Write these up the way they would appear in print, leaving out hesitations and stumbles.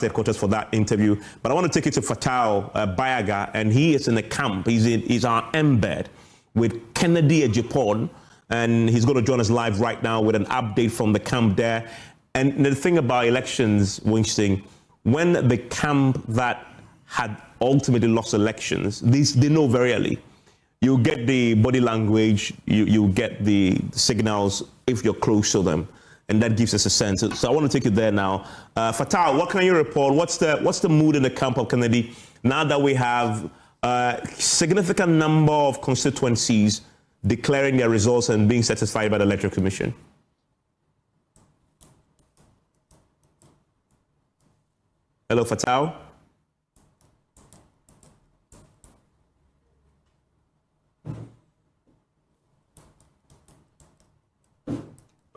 headquarters for that interview. But I want to take you to Fatal Bayaga, and he is in the camp. He's our embed with Kennedy Agyapong, and he's going to join us live right now with an update from the camp there. And the thing about elections, Winston, when the camp that had ultimately lost elections, they know very early. You get the body language, you get the signals if you're close to them, and that gives us a sense. So I want to take you there now. Fatal, what can you report? What's the mood in the camp of Kennedy now that we have a significant number of constituencies declaring their results and being satisfied by the Electoral Commission? Hello, Fatal.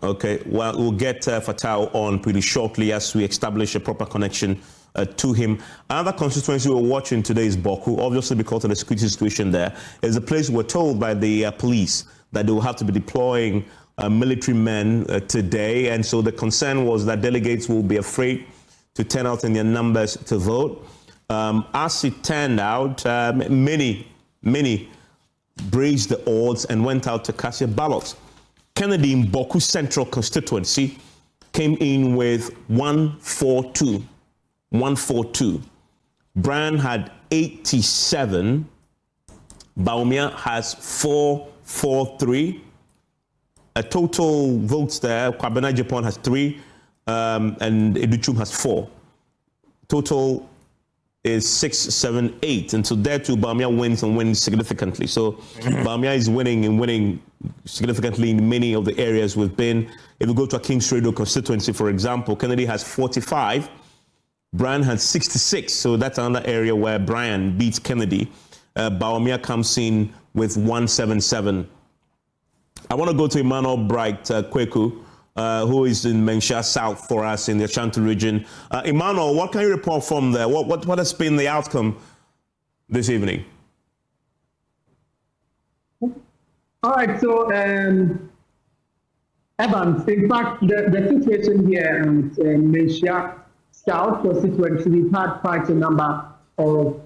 Okay, well, we'll get Fatal on pretty shortly as we establish a proper connection to him. Another constituency we're watching today is Boku, obviously because of the security situation there. It's a place we're told by the police that they will have to be deploying military men today. And so the concern was that delegates will be afraid to turn out in their numbers to vote. As it turned out, many braved the odds and went out to cast their ballots. Kennedy in Boku Central constituency came in with 142. 142. Bryan had 87. Bawumia has 443. A total votes there. Bryan Acheampong has 3, and Aduchum has 4. Total is 6, 7, 8, and so there too Bawumia wins and wins significantly. So Bawumia is winning significantly in many of the areas we've been. If you go to a King's Radio constituency, for example, Kennedy has 45, Bryan has 66. So that's another area where Bryan beats Kennedy. Bawumia comes in with 177. I want to go to Emmanuel Bright Kweku, who is in Mensha South for us in the Ashanti region. Emmanuel, what can you report from there? What has been the outcome this evening? All right, so Evans, in fact, the situation here at Mensha South constituency, we've had quite a number of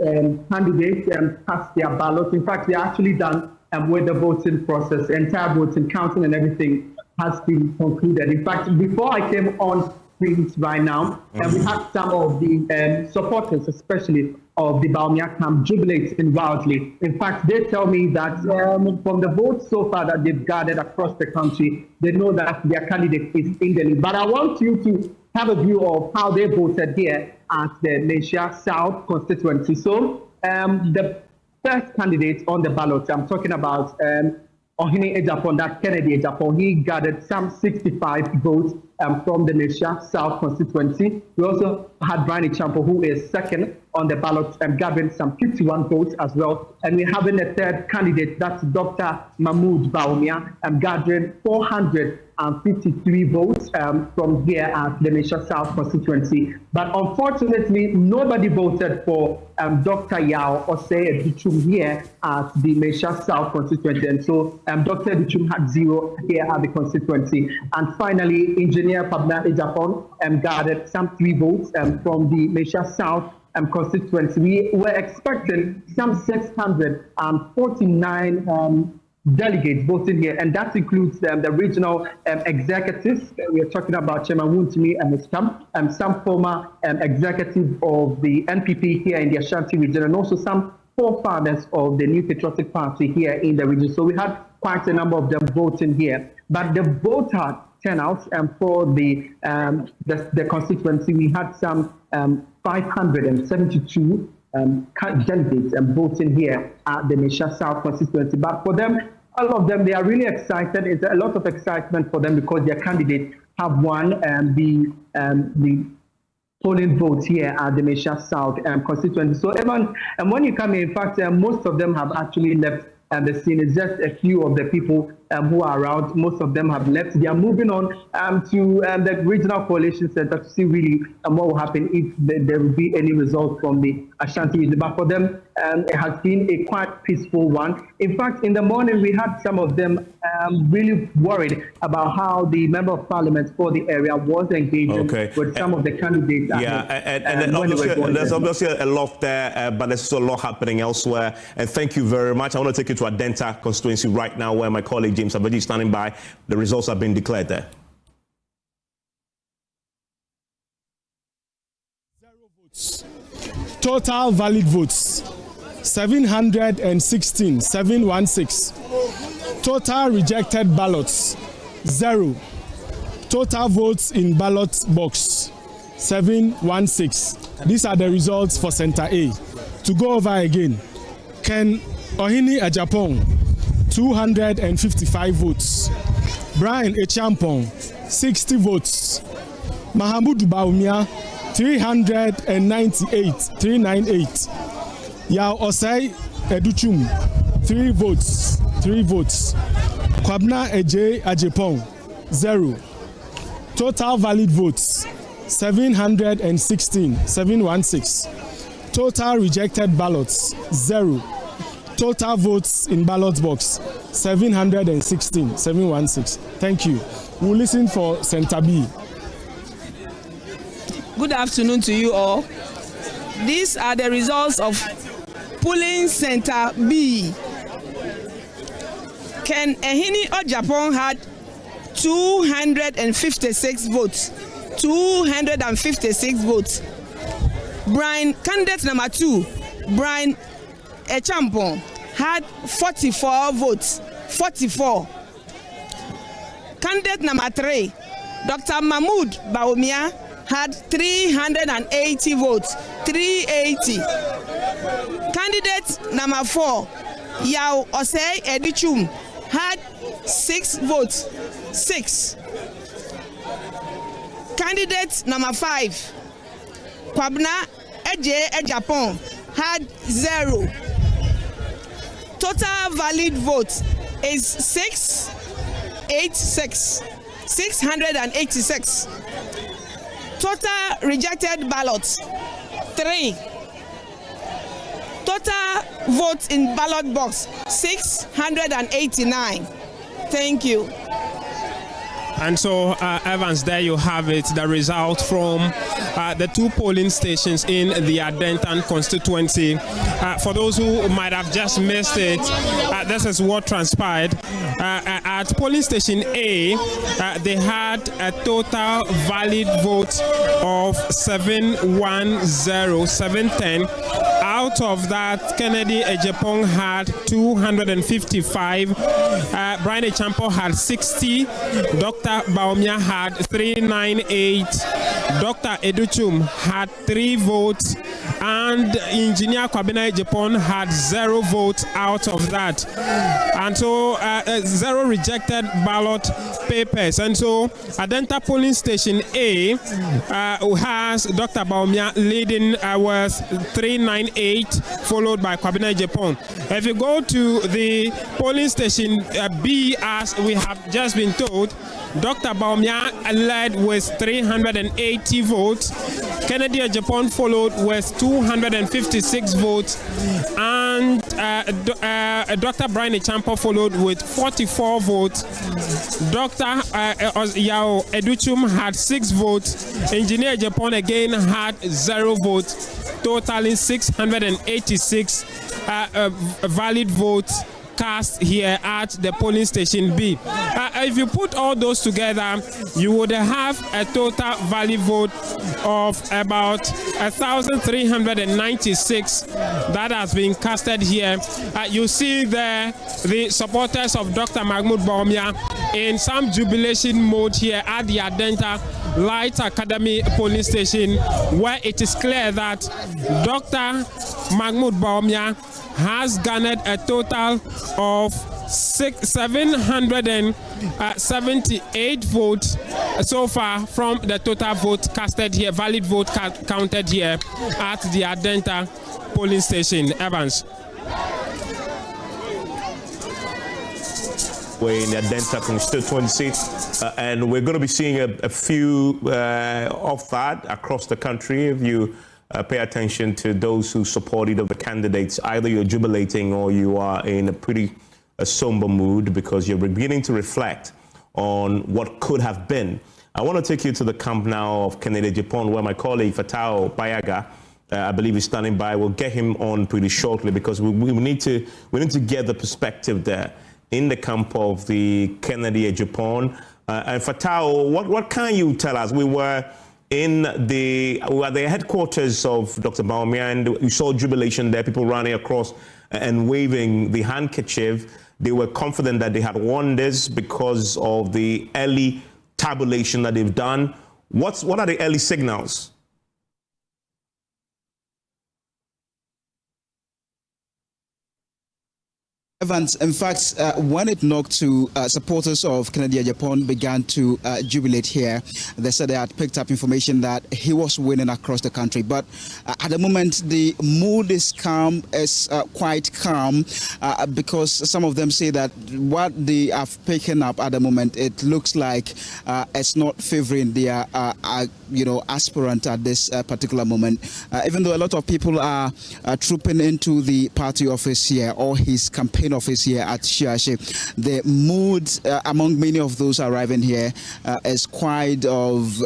candidates cast their ballots. In fact, they're actually done with the voting process, entire voting, counting and everything has been concluded. In fact, before I came on screens right now, we had some of the supporters, especially of the Bawumia camp, jubilating wildly. In fact, they tell me that from the votes so far that they've gathered across the country, they know that their candidate is in the lead. But I want you to have a view of how they voted here at the Mensha South constituency. So the first candidate on the ballot, I'm talking about Kennedy Agyapong, that Kennedy Agyapong, he gathered some 65 votes from the Mensha South constituency. We also had Bryan Acheampong, who is second on the ballot, gathering some 51 votes as well. And we're having a third candidate, that's Dr. Mahmoud Bawumia, gathering 453 votes from here at the Mensha South constituency. But unfortunately, nobody voted for Dr. Yao or say Aduchum here at the Mensha South constituency. And so Dr. Aduchum had 0 here at the constituency. And finally, Engineer Bryan Acheampong gathered some 3 votes from the Mensha South constituency. We were expecting some 649 delegates voting here, and that includes the regional executives. We are talking about Chairman Wuntimi and his camp, some former executives of the NPP here in the Ashanti region, and also some forefathers of the New Patriotic Party here in the region. So we had quite a number of them voting here. But the voter turnout for the constituency, we had some 572 delegates voting here at the Mensha South constituency. But for them, all of them, they are really excited. It's a lot of excitement for them because their candidates have won the polling votes here at the Mensha South constituency. So everyone, and when you come in fact, most of them have actually left the scene. It's just a few of the people who are around. Most of them have left. They are moving on to the regional coalition center to see really what will happen if there will be any results from the Ashanti region. But for them, it has been a quite peaceful one. In fact, in the morning, we had some of them really worried about how the member of parliament for the area was engaging with some of the candidates. And obviously, there's obviously a lot there, but there's also a lot happening elsewhere. And thank you very much. I want to take you to Adentan constituency right now, where my colleague James Abeji is standing by. The results have been declared there. 0 votes. Total valid votes 716. Total rejected ballots 0. Total votes in ballot box 716. These are the results for Center A. To go over again, Kennedy Agyapong 255 votes. Bryan Acheampong 60 votes. Bawumia 398. Aduchum 3 votes. Kennedy Agyapong 0. Total valid votes 716. Total rejected ballots 0. Total votes in ballot box 716. Thank you. We'll listen for Center B. Good afternoon to you all. These are the results of polling Center B. Kennedy Agyapong had 256 votes. 256 votes. Candidate number 2, Bryan Acheampong, had 44 votes. 44. Candidate number 3, Dr. Bawumia, had 380 votes. 380. Candidate number 4, Aduchum, had 6 votes. 6. Candidate number 5, Kennedy Agyapong, had 0. Total valid vote is 686. Total rejected ballots 3. Total votes in ballot box 689. Thank you. And so, Evans, there you have it, the result from the 2 polling stations in the Adentan constituency. For those who might have just missed it, this is what transpired. At polling station A, they had a total valid vote of 710. Out of that, Kennedy Agyapong had 255. Bryan Acheampong had 60. Dr. Bawumia had 398. Dr. Aduchum had 3 votes. And Engineer Kennedy Agyapong had 0 votes out of that. And so 0 rejected ballot papers. And so Adentan polling station A has Dr. Bawumia leading with 398, followed by Kennedy Agyapong. If you go to the polling station B, as we have just been told, Dr. Bawumia led with 380 votes. Kennedy Agyapong followed with 256 votes, and Dr. Bryan Acheampong followed with 44 votes. Dr. Aduchum had 6 votes. Engineer Agyapong again had 0 votes, totaling 686 valid votes cast here at the polling station B. If you put all those together, you would have a total valid vote of about 1,396 that has been casted here. You see there the supporters of Dr. Bawumia in some jubilation mode here at the Adentan Light Academy polling station, where it is clear that Dr. Bawumia has garnered a total of 778 votes so far from the total vote casted here, valid vote counted here at the Adentan polling station. Evans. we're in the Adentan constituency, and we're going to be seeing a few of that across the country. If you pay attention to those who support either of the candidates, either you're jubilating or you are in a pretty somber mood because you're beginning to reflect on what could have been. I want to take you to the camp now of Kennedy Agyapong, where my colleague Fatao Bayaga, I believe, is standing by. We'll get him on pretty shortly because we need to get the perspective there in the camp of the Kennedy Agyapong. And Fatao, what can you tell us? We were at the headquarters of Dr. Bawumia, and you saw jubilation there, people running across and waving the handkerchief. They were confident that they had won this because of the early tabulation that they've done. What are the early signals? Evans, in fact, when it knocked to supporters of Kennedy Agyapong began to jubilate here, they said they had picked up information that he was winning across the country. But at the moment, the mood is calm, is quite calm, because some of them say that what they have taken up at the moment, it looks like it's not favoring their aspirant at this particular moment. Even though a lot of people are trooping into the party office here or his campaign office here at Shiashe, the mood among many of those arriving here is quite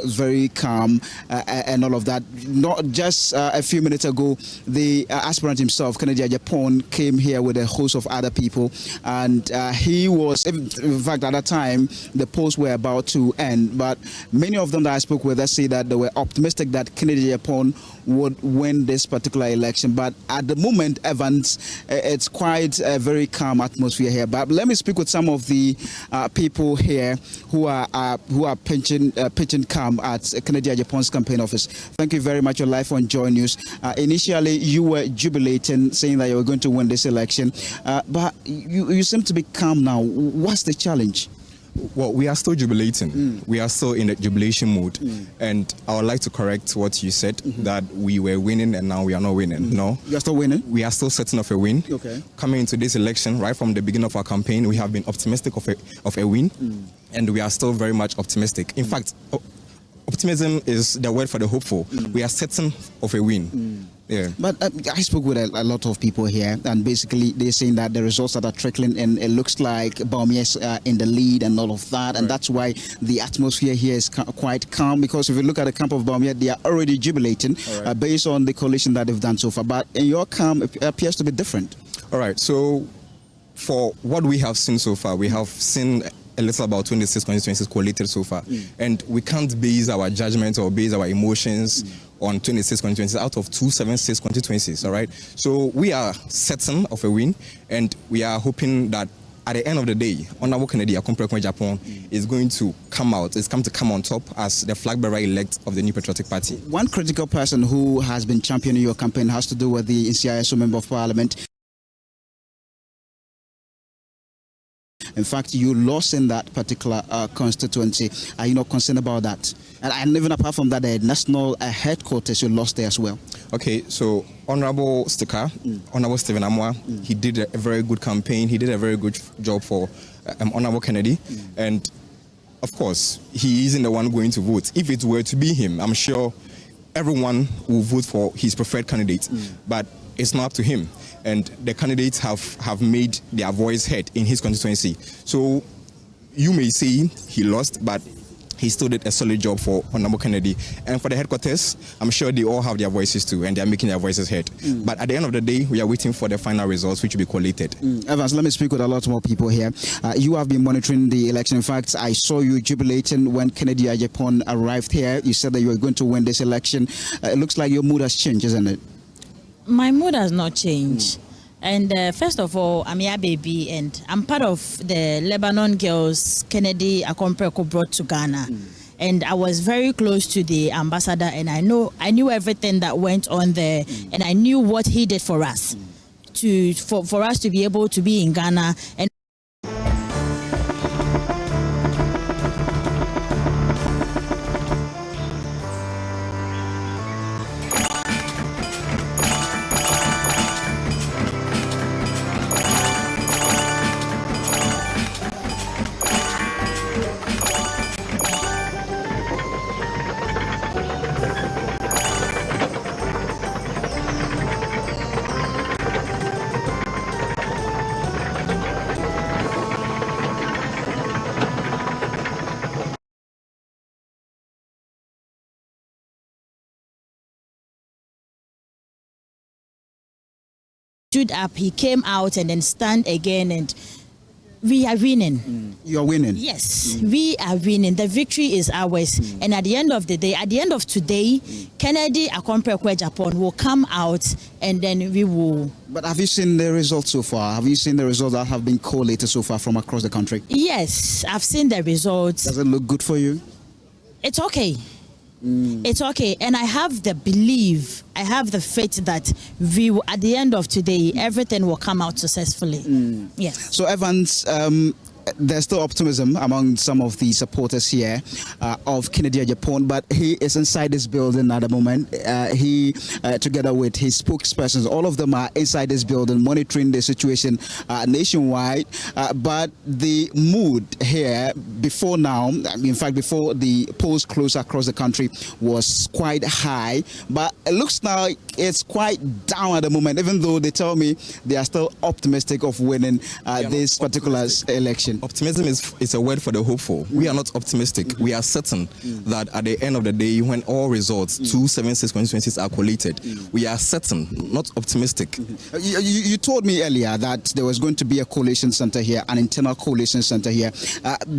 very calm and all of that. Not just a few minutes ago, the aspirant himself, Kennedy Agyapong, came here with a host of other people, and he was, in fact, at that time, the polls were about to end, but many of them that I spoke with, they say that they were optimistic that Kennedy Agyapong would win this particular election. But at the moment, Evans, it's quite a very calm atmosphere here. But let me speak with some of the people here who are pitching calm at Kennedy Agyapong's campaign office. Thank you very much. You're live on JoyNews. Initially, you were jubilating, saying that you were going to win this election, but you seem to be calm now. What's the challenge? Well, we are still jubilating. We are still in a jubilation mood. And I would like to correct what you said, that we were winning and now we are not winning. No. You are still winning? We are still certain of a win. Okay. Coming into this election, right from the beginning of our campaign, we have been optimistic of a win. And we are still very much optimistic. In fact, optimism is the word for the hopeful. We are certain of a win. Yeah. But I spoke with a lot of people here, and basically they're saying that the results that are trickling in, it looks like Bawumia is in the lead and all of that, and that's why the atmosphere here is quite calm, because if you look at the camp of Bawumia, they are already jubilating based on the coalition that they've done so far. But in your camp, it appears to be different. All right, so for what we have seen so far, we have seen a little about 26 constituencies collated so far, and we can't base our judgment or base our emotions on 26 constituencies out of 276 constituencies. All right, so we are certain of a win, and we are hoping that at the end of the day, Honorable Kennedy Agyapong is going to come out. It's come to come on top as the flag bearer elect of the New Patriotic Party. One critical person who has been championing your campaign has to do with the NCISO Member of Parliament. In fact, you lost in that particular constituency. Are you not concerned about that? And even apart from that, the national headquarters, you lost there as well. Okay, so Honorable Sticker, Honorable Stephen Amwa, he did a very good campaign. He did a very good job for Honorable Kennedy. And of course, he isn't the one going to vote. If it were to be him, I'm sure everyone will vote for his preferred candidate. But it's not up to him. And the candidates have made their voice heard in his constituency. So you may say he lost, but he still did a solid job for Honorable Kennedy. And for the headquarters, I'm sure they all have their voices too, and they're making their voices heard. But at the end of the day, we are waiting for the final results, which will be collated. Evans, let me speak with a lot more people here. You have been monitoring the election. In fact, I saw you jubilating when Kennedy Agyapong arrived here. You said that you were going to win this election. It looks like your mood has changed, isn't it? My mood has not changed. And first of all, I'm your baby, and I'm part of the Lebanon girls Kennedy Agyapong brought to Ghana. And I was very close to the ambassador, and I knew everything that went on there, and I knew what he did for us, for us to be able to be in Ghana. And stood up, he came out and then stand again, and we are winning. You're winning? Yes, we are winning. The victory is ours. And at the end of the day, at the end of today, Kennedy Agyapong will come out and then we will. But have you seen the results so far? Have you seen the results that have been collated so far from across the country? Yes, I've seen the results. Does it look good for you? It's okay. It's okay, and I have the belief, I have the faith that we will, at the end of today, everything will come out successfully. Yes. So Evans, there's still optimism among some of the supporters here of Kennedy Agyapong, but he is inside this building at the moment. He, together with his spokespersons, all of them are inside this building monitoring the situation nationwide. But the mood here before now, in fact, before the polls closed across the country, was quite high. But it looks like it's quite down at the moment, even though they tell me they are still optimistic of winning this particular election. Optimism is a word for the hopeful. We are not optimistic. We are certain that at the end of the day, when all results, 276 constituencies are collated, we are certain, not optimistic. You told me earlier that there was going to be a coalition center here, an internal coalition center here.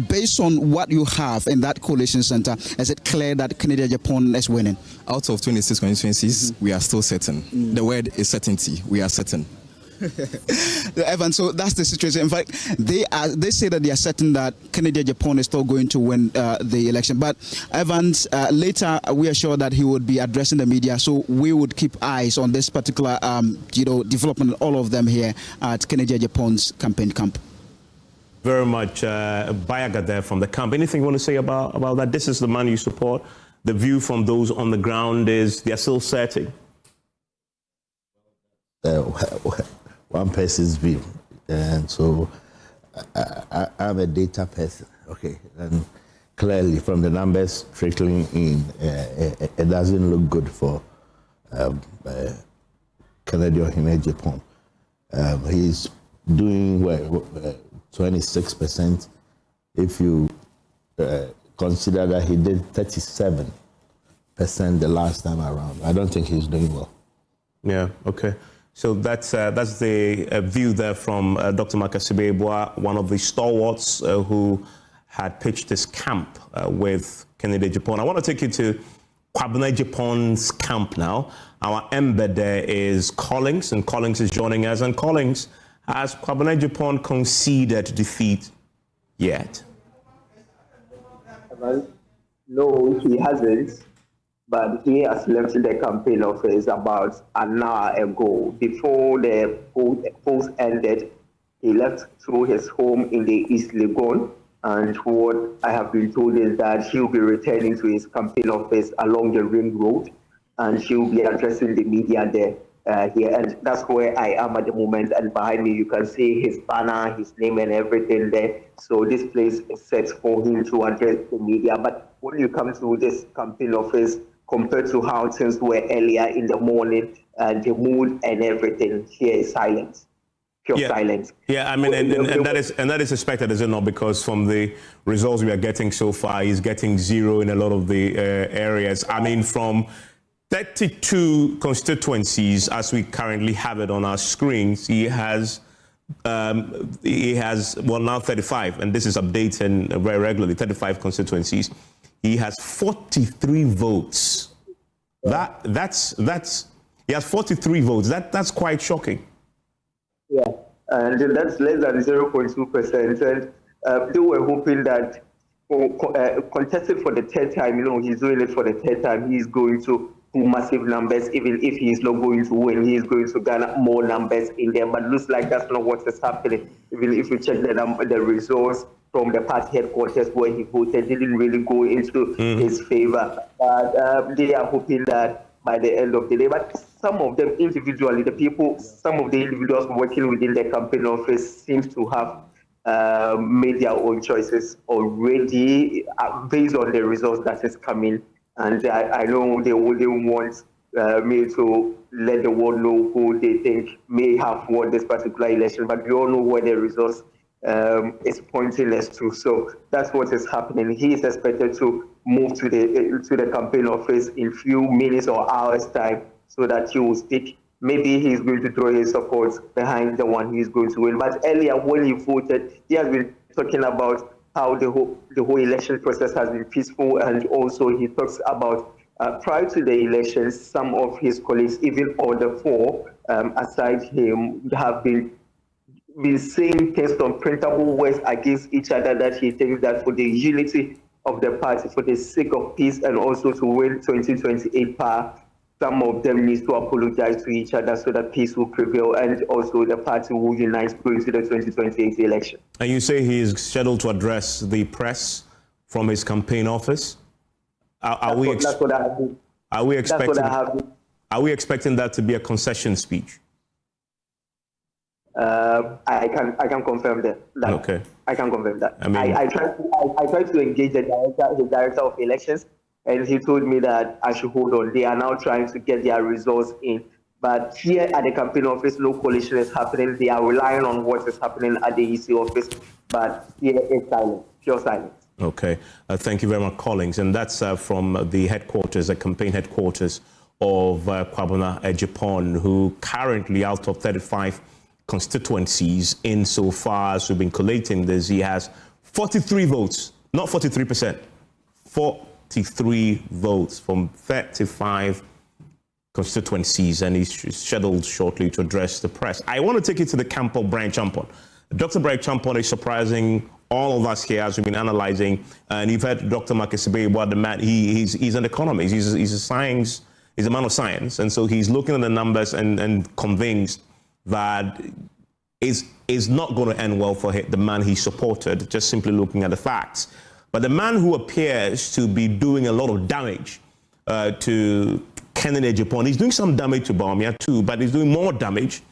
Based on what you have in that coalition center, is it clear that Kennedy Agyapong is winning? Out of 26 constituencies, we are still certain. The word is certainty. We are certain. Evan, so that's the situation. In fact, they say that they are certain that Kennedy Agyapong is still going to win the election. But Evans, later we are sure that he would be addressing the media, so we would keep eyes on this particular development, all of them here at Kennedy Agyapong's campaign camp. Very much, Bayaga there from the camp. Anything you want to say about that? This is the man you support. The view from those on the ground is they are still certain. One person's view, and so I'm a data person. Okay, and clearly from the numbers trickling in, it doesn't look good for Kennedy Agyapong. He's doing well, 26%. If you consider that he did 37% the last time around, I don't think he's doing well. Yeah. Okay. So that's the view there from Dr. Makasibebwa, one of the stalwarts who had pitched this camp with Kennedy Agyapong. I want to take you to Kwabena Agyapong's camp now. Our embed there is Collins, and Collins is joining us. And Collins, has Kwabena Agyapong conceded defeat yet? No, he hasn't. But he has left the campaign office about an hour ago. Before the polls ended, he left through his home in the East Legon. And what I have been told is that he'll be returning to his campaign office along the Ring Road, and he'll be addressing the media there. Here, and that's where I am at the moment. And behind me, you can see his banner, his name, and everything there. So this place is set for him to address the media. But when you come to this campaign office, compared to how things were earlier in the morning, the mood and everything here is silence, pure silence. Yeah, I mean, and that is expected, is it not? Because from the results we are getting so far, he's getting 0 in a lot of the areas. I mean, from 32 constituencies, as we currently have it on our screens, he has now 35, and this is updating very regularly. 35 constituencies. He has 43 votes. That's he has 43 votes. That's quite shocking. Yeah, and that's less than 0.2%. And they were hoping that contested for the third time. He's doing it for the third time. He's going to do massive numbers. Even if he is not going to win, he is going to garner more numbers in there. But looks like that's not what is happening. Even if you check the results from the party headquarters where he voted, didn't really go into his favor. But they are hoping that by the end of the day, but some of them individually, some of the individuals working within the campaign office seems to have made their own choices already based on the results that is coming. And I know they wouldn't want me to let the world know who they think may have won this particular election, but we all know where the results is pointing us to. So that's what is happening. He is expected to move to the campaign office in few minutes or hours time, so that he will speak maybe he's going to throw his support behind the one he's going to win. But earlier when he voted, he has been talking about how the whole election process has been peaceful, and also he talks about prior to the elections, some of his colleagues, even all the four aside him, have been saying things on printable words against each other, that he thinks that for the unity of the party, for the sake of peace, and also to win 2028 power, some of them need to apologize to each other so that peace will prevail, and also the party will unite going to the 2028 election. And you say he is scheduled to address the press from his campaign office? Are we expecting that to be a concession speech? I can confirm that. Okay. I can confirm that. I mean, I tried to engage the director of elections, and he told me that I should hold on. They are now trying to get their results in. But here at the campaign office, no coalition is happening. They are relying on what is happening at the EC office. But here it's silence, pure silence. Okay. Thank you very much, Collins. And that's from the headquarters, the campaign headquarters of Bryan Acheampong, who currently, out of 35 constituencies, insofar as we've been collating this, he has 43 votes, not 43%, 43 votes from 35 constituencies, and he's scheduled shortly to address the press. I want to take you to the camp of Bryan Acheampong. Dr. Bryan Acheampong is surprising all of us here as we've been analyzing, and you've heard Dr. Makisibe about the man. He's an economist, he's a man of science, and so he's looking at the numbers and convinced that is not going to end well for the man he supported, just simply looking at the facts. But the man who appears to be doing a lot of damage to Kennedy Agyapong, he's doing some damage to Bawumia too, but he's doing more damage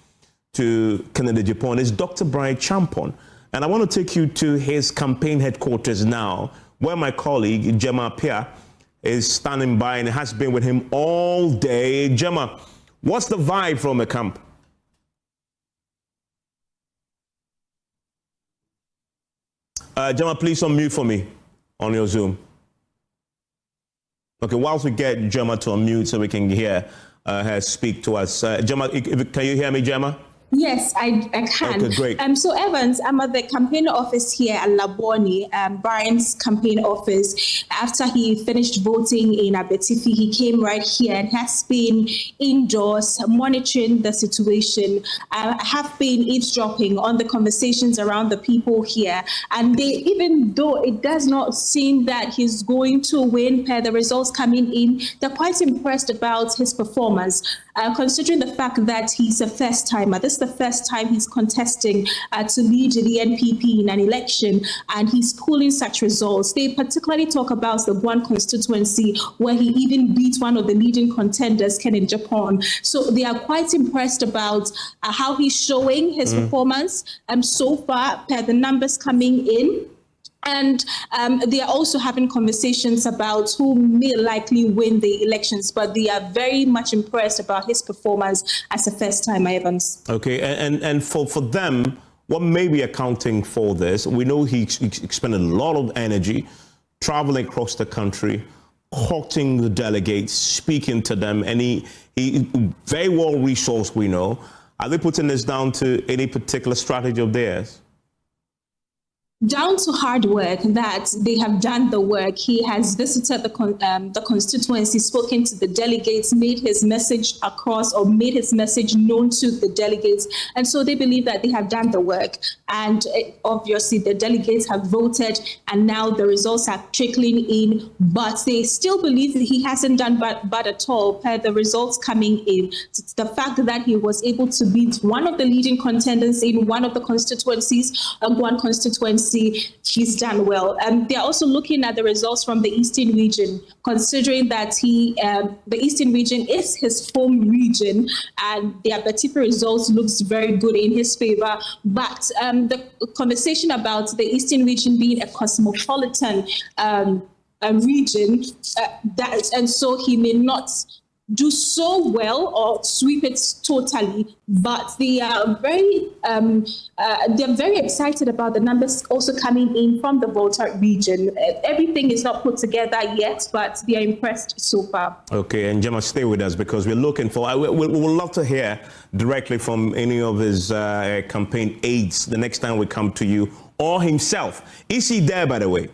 to Kennedy Agyapong, is Dr. Bryan Acheampong. And I want to take you to his campaign headquarters now, where my colleague, Gemma Apia, is standing by and has been with him all day. Gemma, what's the vibe from the camp? Gemma, please unmute for me on your Zoom. Okay, whilst we get Gemma to unmute so we can hear her speak to us. Gemma, can you hear me, Gemma? Yes, I can. Okay, great. So Evans, I'm at the campaign office here at Laboni, Bryan's campaign office. After he finished voting in Abetifi, he came right here and has been indoors monitoring the situation. I have been eavesdropping on the conversations around the people here. And even though it does not seem that he's going to win per the results coming in, they're quite impressed about his performance. Considering the fact that he's a first-timer. This is the first time he's contesting to lead the NPP in an election, and he's pulling such results. They particularly talk about the one constituency where he even beat one of the leading contenders, Kennedy Agyapong. So they are quite impressed about how he's showing his performance so far per the numbers coming in. And they are also having conversations about who may likely win the elections, but they are very much impressed about his performance as a first-time Evans. Okay, and for them, what may be accounting for this? We know he expended a lot of energy traveling across the country, courting the delegates, speaking to them, and he very well resourced, we know. Are they putting this down to any particular strategy of theirs? Down to hard work, that they have done the work. He has visited the constituency, spoken to the delegates, made his message across or made his message known to the delegates. And so they believe that they have done the work. And obviously the delegates have voted and now the results are trickling in, but they still believe that he hasn't done bad at all per the results coming in. It's the fact that he was able to beat one of the leading contenders in one of the constituencies, one constituency. He's done well. They're also looking at the results from the Eastern region, considering that the Eastern region is his home region, and the Abetifi results looks very good in his favor. But the conversation about the Eastern region being a cosmopolitan region, and so he may not do so well or sweep it totally, but they are they're very excited about the numbers also coming in from the Volta region. Everything is not put together yet, but they are impressed so far. Okay, and Gemma, stay with us because we're looking for, we would love to hear directly from any of his campaign aides the next time we come to you, or himself. Is he there, by the way?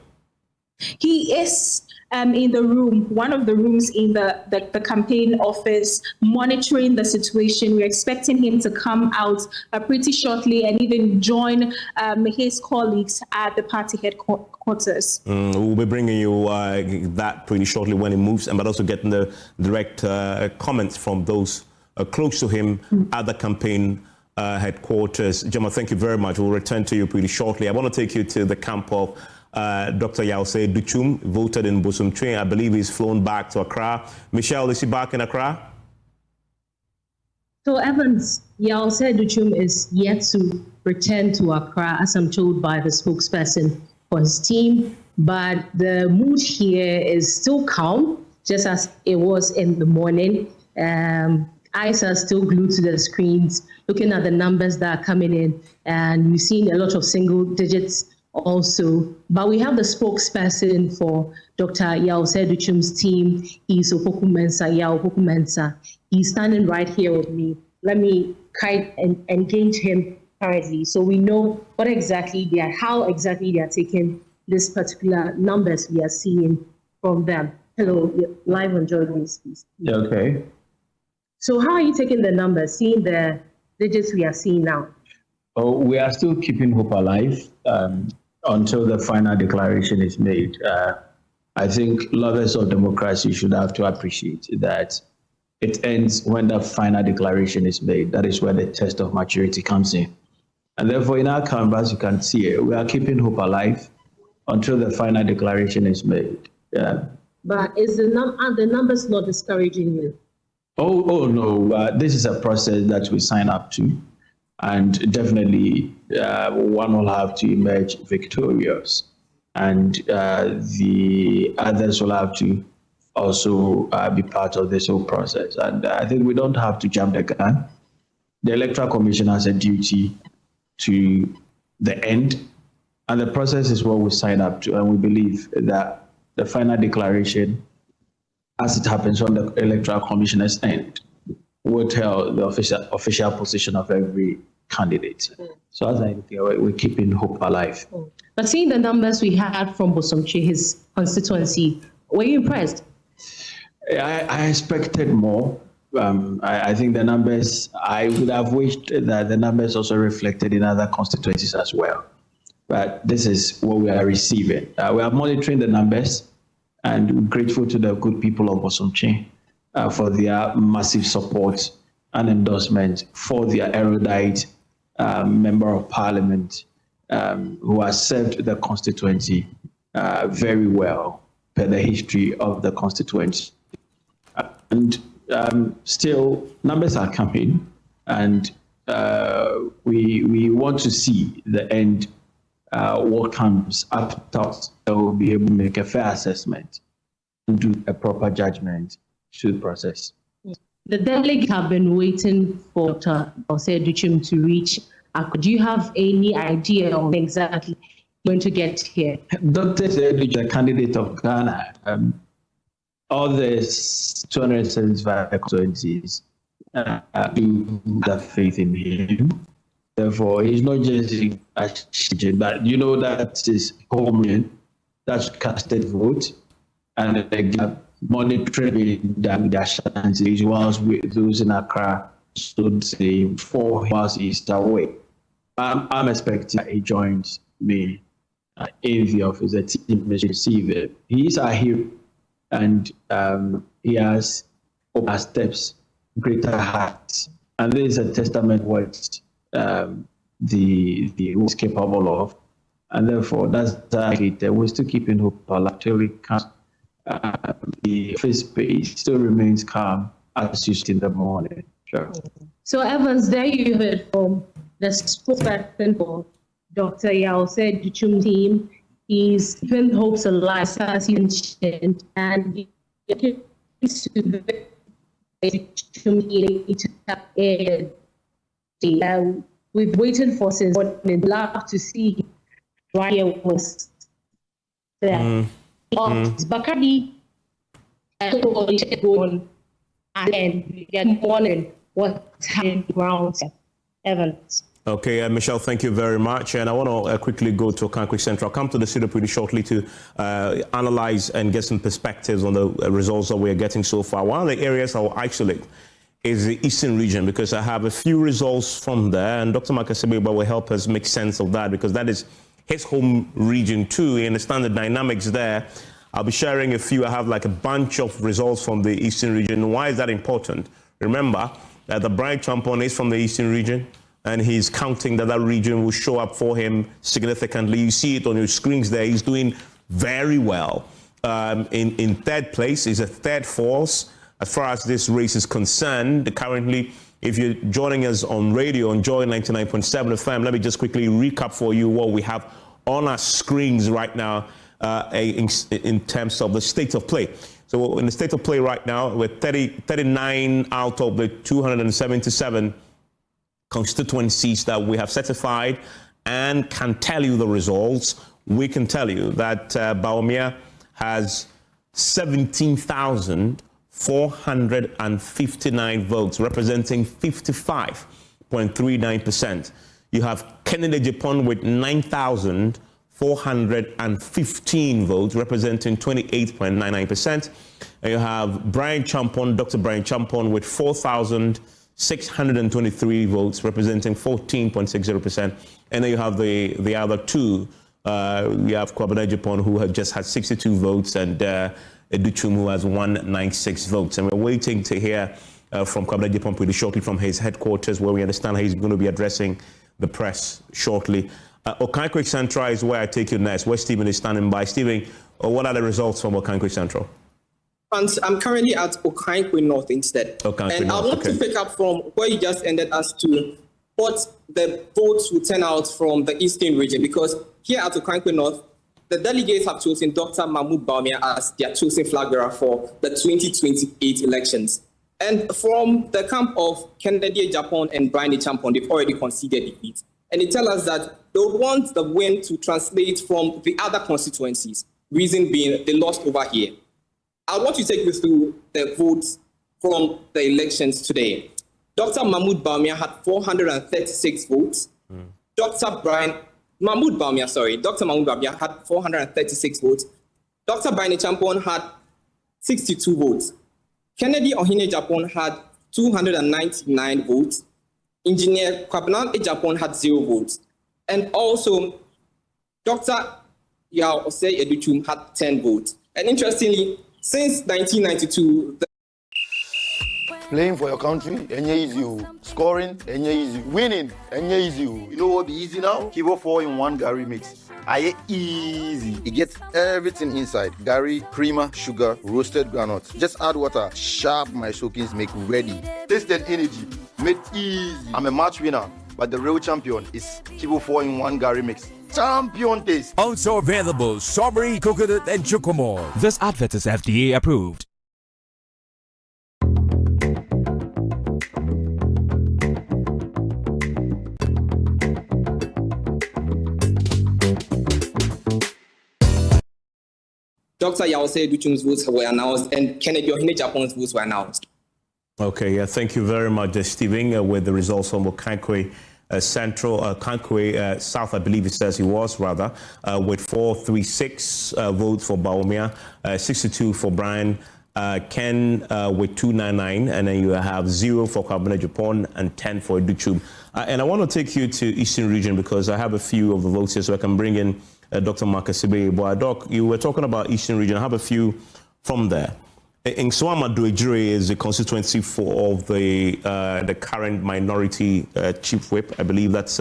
He is in the room, one of the rooms in the campaign office, monitoring the situation. We're expecting him to come out pretty shortly and even join his colleagues at the party headquarters. We'll be bringing you that pretty shortly when he moves, but also getting the direct comments from those close to him at the campaign headquarters. Gemma, thank you very much. We'll return to you pretty shortly. I want to take you to the camp of Dr. Aduchum, voted in Bosomtwe. I believe he's flown back to Accra. Michelle, is he back in Accra? So Evans, Aduchum is yet to return to Accra, as I'm told by the spokesperson for his team. But the mood here is still calm, just as it was in the morning. Eyes are still glued to the screens, looking at the numbers that are coming in. And we've seen a lot of single digits also, but we have the spokesperson for Dr. Aduchum's team. He's Opoku-Mensah. He's standing right here with me. Let me try and engage him currently, so we know what exactly how exactly they are taking this particular numbers we are seeing from them. Hello, live on JoyNews, please. Yeah, okay. So how are you taking the numbers, seeing the digits we are seeing now? Oh, we are still keeping hope alive until the final declaration is made. I think lovers of democracy should have to appreciate that it ends when the final declaration is made. That is where the test of maturity comes in. And therefore, in our canvas, you can see it, we are keeping hope alive until the final declaration is made. Yeah. But is the numbers not discouraging you? Oh no, this is a process that we sign up to. And definitely one will have to emerge victorious, and the others will have to also be part of this whole process. And I think we don't have to jump the gun. The Electoral Commission has a duty to the end, and the process is what we sign up to. And we believe that the final declaration, as it happens on the Electoral Commissioner's end, will tell the official position of every candidate. So as I think we're keeping hope alive. But seeing the numbers we had from Bosomtwe, his constituency, were you impressed? I expected more. I think the numbers, I would have wished that the numbers also reflected in other constituencies as well. But this is what we are receiving. We are monitoring the numbers, and we're grateful to the good people of Bosomtwe for their massive support and endorsement for their erudite member of parliament who has served the constituency very well per the history of the constituency. And still, numbers are coming, and we want to see the end, what comes after, so we'll be able to make a fair assessment and do a proper judgment to the process. The delegates have been waiting for Dr. Aduchum to reach. Do you have any idea of exactly going to get here? Dr. Aduchum, the candidate of Ghana, all the 275 constituencies do have faith in him. Therefore, he's not just a but you know that his homeland, that's casted vote, and the monitoring their chances whilst those in Accra stood say 4 miles east away. I'm expecting he joins me in the office. The team is receiving. He is a hero, and he has open steps, greater heights, and this is a testament what the who's capable of, and therefore that's that we're still keeping hope till we can. The office space still remains calm as used in the morning. Sure. So Evans, there you heard from the spokesperson for Dr. Aduchum's team. He's keeping hopes alive, as you mentioned, and we've waited for since morning. Love to see Bryan was there. Bakadi going and we get morning what's happening ground Evans. Okay, Michelle, thank you very much. And I want to quickly go to Okankwe Central. I'll come to the studio pretty shortly to analyze and get some perspectives on the results that we're getting so far. One of the areas I'll isolate is the Eastern region, because I have a few results from there, and Dr. Makasebe will help us make sense of that, because that is his home region too. We understand the dynamics there. I'll be sharing a few. I have like a bunch of results from the Eastern region. Why is that important? Remember that the Bryan Acheampong is from the Eastern region, and he's counting that region will show up for him significantly. You see it on your screens there. He's doing very well. In third place, he's a third force as far as this race is concerned. Currently, if you're joining us on radio on Joy 99.7 FM, let me just quickly recap for you what we have on our screens right now in terms of the state of play. So in the state of play right now, we're 39 out of the 277 constituencies that we have certified and can tell you the results. We can tell you that Bawumia has 17,459 votes, representing 55.39%. You have Kennedy Agyapong with 9,415 votes, representing 28.99%. And you have Bryan Acheampong, Dr. Bryan Acheampong with 4,623 votes, representing 14.60%. And then you have the other two. You have Kwabena Agyapong, who had just had 62 votes, and Aduchum, who has 196 votes. And we're waiting to hear from Kwabena Agyapong pretty shortly from his headquarters, where we understand he's going to be addressing the press shortly. Okankwe Central is where I take you next, where Stephen is standing by. Stephen, what are the results from Okankwe Central? I'm currently at Okankwe North instead. Okankwe and North, I want to pick up from where you just ended as to what the votes will turn out from the Eastern region, because here at Okankwe North, the delegates have chosen Dr. Mahmoud Bawumia as their chosen flag bearer for the 2028 elections. And from the camp of Kennedy Agyapong and Bryan Acheampong, they've already conceded defeat. And they tell us that they would want the win to translate from the other constituencies, reason being they lost over here. I want to take you through the votes from the elections today. Dr. Mahmoud Bawumia had 436 votes. Dr. Mahmoud Bawumia had 436 votes. Dr. Bryan Acheampong had 62 votes. Kennedy Agyapong had 299 votes. Engineer Kwabena Agyapong had 0 votes. And also, Dr. Aduchum had 10 votes. And interestingly, since 1992, playing for your country, easy. Scoring, easy. Winning, easy. You know what be easy now? Kivo 4-in-1 Gary mix. Easy. It gets everything inside. Gary, creamer, sugar, roasted granules. Just add water. Sharp my soakings make ready. Taste and energy. Made easy. I'm a match winner, but the real champion is Kivo 4-in-1 Gary mix. Champion taste. Also available strawberry, coconut, and chocomore. This advert is FDA approved. Dr. Aduchum's votes were announced and Kennedy Agyapong's votes were announced. Okay, yeah, thank you very much, Stephen, with the results from Okankwe Central, Okankwe South, I believe it says he was, rather, with 436 votes for Bawumia, 62 for Bryan, Ken with 299, and then you have 0 for Kwabena Agyapong and 10 for Aduchum. And I want to take you to Eastern region because I have a few of the votes here, so I can bring in Dr. Makasebe. Doc, you were talking about Eastern region. I have a few from there. In Swama Duejire is the constituency of the current minority chief whip. I believe that's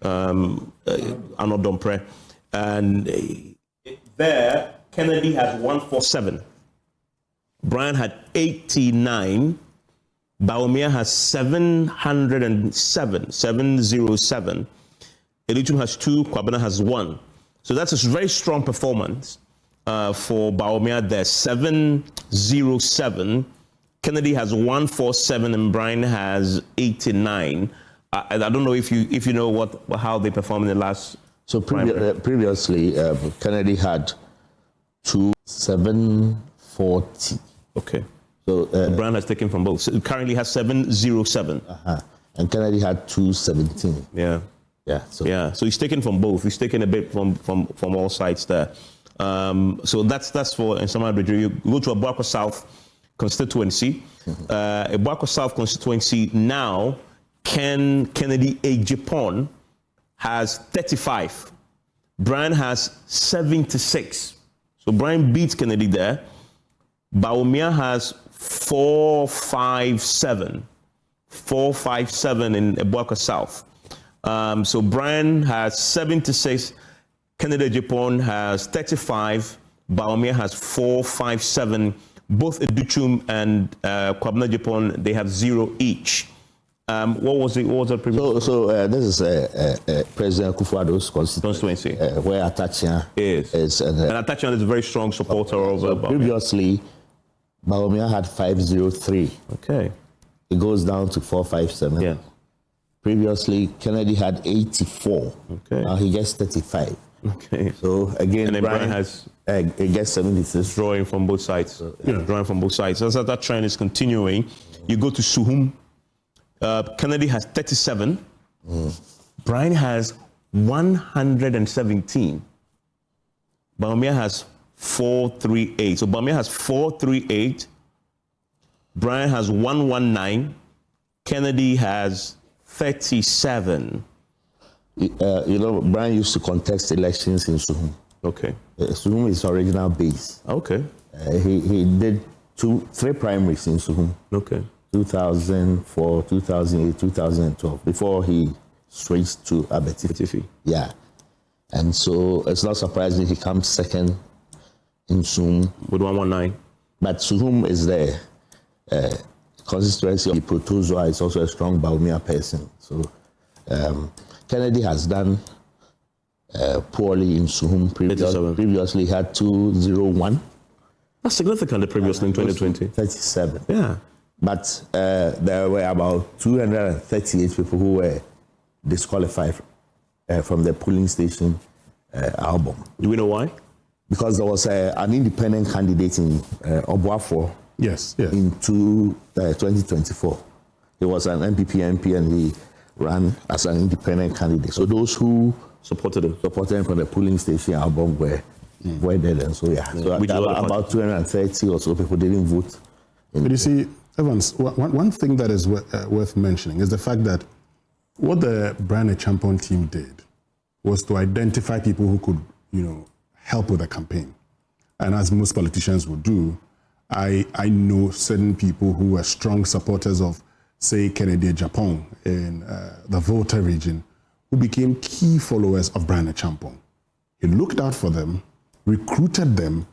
Anodompre. And there, Kennedy has 147. Bryan had 89. Bawumia has 707. Aduchum has 2. Kwabena has 1. So that's a very strong performance for Bawumia there. 707 Kennedy has 147 and Bryan has 89. I don't know if you know how they performed in the last. So previously, Kennedy had 740. Okay. So Bryan has taken from both. So it currently has 707. And Kennedy had 217. Yeah. Yeah. So he's taken from both. He's taken a bit from all sides there. So that's for Nsama Bridge. You go to Abuakwa South constituency. Abuakwa South constituency now, Kennedy Agyapong has 35. Bryan has 76. So Bryan beats Kennedy there. Bawumia has 457. 457 in Abuakwa South. So Bryan has 76. Kennedy Agyapong has 35. Bawumia has 457. Both Aduchum and Kwabena Agyapong, they have 0 each. What was the previous? So this is President Kufuor's constituency, where Acheampong is. And Acheampong is a very strong supporter of Bawumia. Previously, Bawumia had 503. Okay. It goes down to 457. Yeah. Previously, Kennedy had 84. Okay. Now he gets 35. Okay. So again, and then Bryan has it gets 76. Drawing from both sides. Drawing from both sides. As that trend is continuing, you go to Suhum. Kennedy has 37. Bryan has 117. Bawumia has 438. So Bawumia has 438. Bryan has 119. Kennedy has 37. Bryan used to contest elections in Suhum. Okay. Suhum is original base. Okay. He did 3 primaries in Suhum. Okay. 2004, 2008, 2012, before he switched to Abetifi. Yeah. And so it's not surprising he comes second in Suhum. With 119. But Suhum is the constituency of Protozoa is also a strong Bawumia person. So Kennedy has done poorly in Suhum. Previously had 201. That's significant previously in 2020. 37. Yeah. But there were about 238 people who were disqualified from the polling station album. Do we know why? Because there was an independent candidate in Obuafo. Yes. In 2024. He was an MPP MP and he ran as an independent candidate. So those who supported him from the polling station album were dead. And so so about 230 or so people didn't vote. But you see, Evans, one thing that is worth mentioning is the fact that what the Bryan Acheampong team did was to identify people who could, help with the campaign. And as most politicians would do, I know certain people who were strong supporters of, say, Kennedy Agyapong in the Volta region, who became key followers of Bryan Acheampong. He looked out for them, recruited them,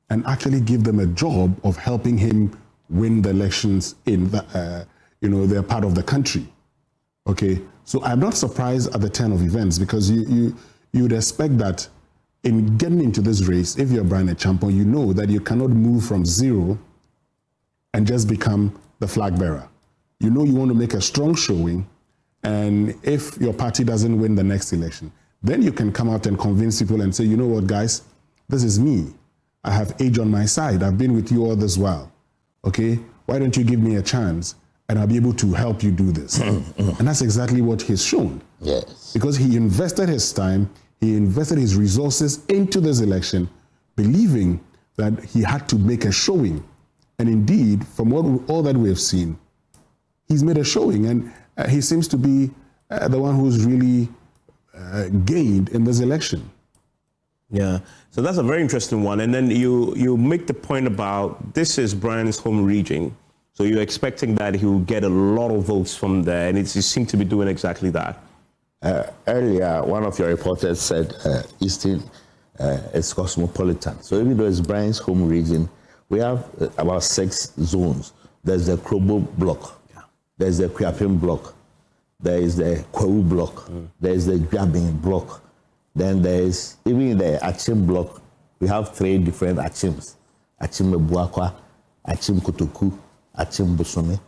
and actually gave them a job of helping him win the elections in their part of the country. Okay, so I'm not surprised at the turn of events, because you'd expect that in getting into this race, if you're Bryan Acheampong, you know that you cannot move from zero and just become the flag bearer. You know you want to make a strong showing, and if your party doesn't win the next election, then you can come out and convince people and say, you know what, guys, this is me. I have age on my side. I've been with you all this while. Okay, why don't you give me a chance and I'll be able to help you do this? And that's exactly what he's shown. Yes. Because he invested his time, he invested his resources into this election, believing that he had to make a showing. And indeed, from all that we have seen, he's made a showing, and he seems to be the one who's really gained in this election. Yeah, so that's a very interesting one. And then you make the point about this is Bryan's home region. So you're expecting that he will get a lot of votes from there, and he seems to be doing exactly that. Earlier, one of your reporters said Eastern is cosmopolitan. So even though it's Bryan's home region, we have about 6 zones. There's the Krobo block, there's the Acheampong block, there is the Kwawu block, there's the Dwabin block, then there's, even in the Acheampong block, we have 3 different Acheamps. Acheampong Abuakwa, Acheampong Kotoku, Achimbusumi.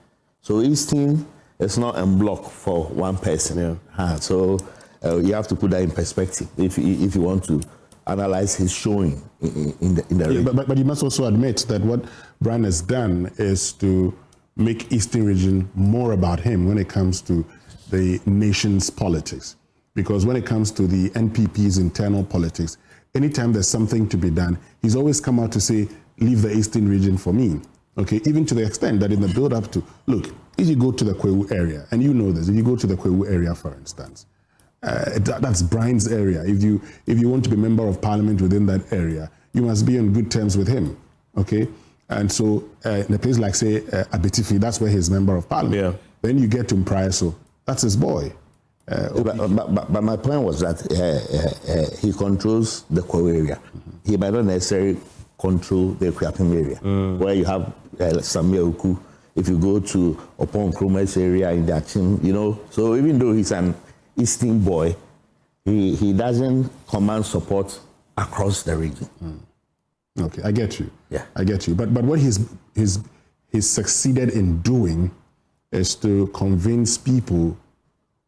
So Eastern is not a block for one person. So you have to put that in perspective if you want to analyze his showing in the region. But you must also admit that what Bryan has done is to make Eastern region more about him when it comes to the nation's politics. Because when it comes to the NPP's internal politics, anytime there's something to be done, he's always come out to say, leave the Eastern region for me. Okay, even to the extent that in the build-up to, look, if you go to the Kwewu area, and you know this, if you go to the Kwewu area, for instance, that's Bryan's area. If you want to be member of parliament within that area, you must be on good terms with him, okay? And so in a place like, say, Abetifi, that's where he's member of parliament. Yeah. Then you get to Mpraeso, that's his boy. But my point was that he controls the Kwewu area. He might not necessarily control the Acheampong area, where you have Samuel Uku. If you go to Opon Kruma's area in the Aduchum, you know, so even though he's an Eastern boy, he doesn't command support across the region. Okay, I get you. Yeah, I get you. But what he's succeeded in doing is to convince people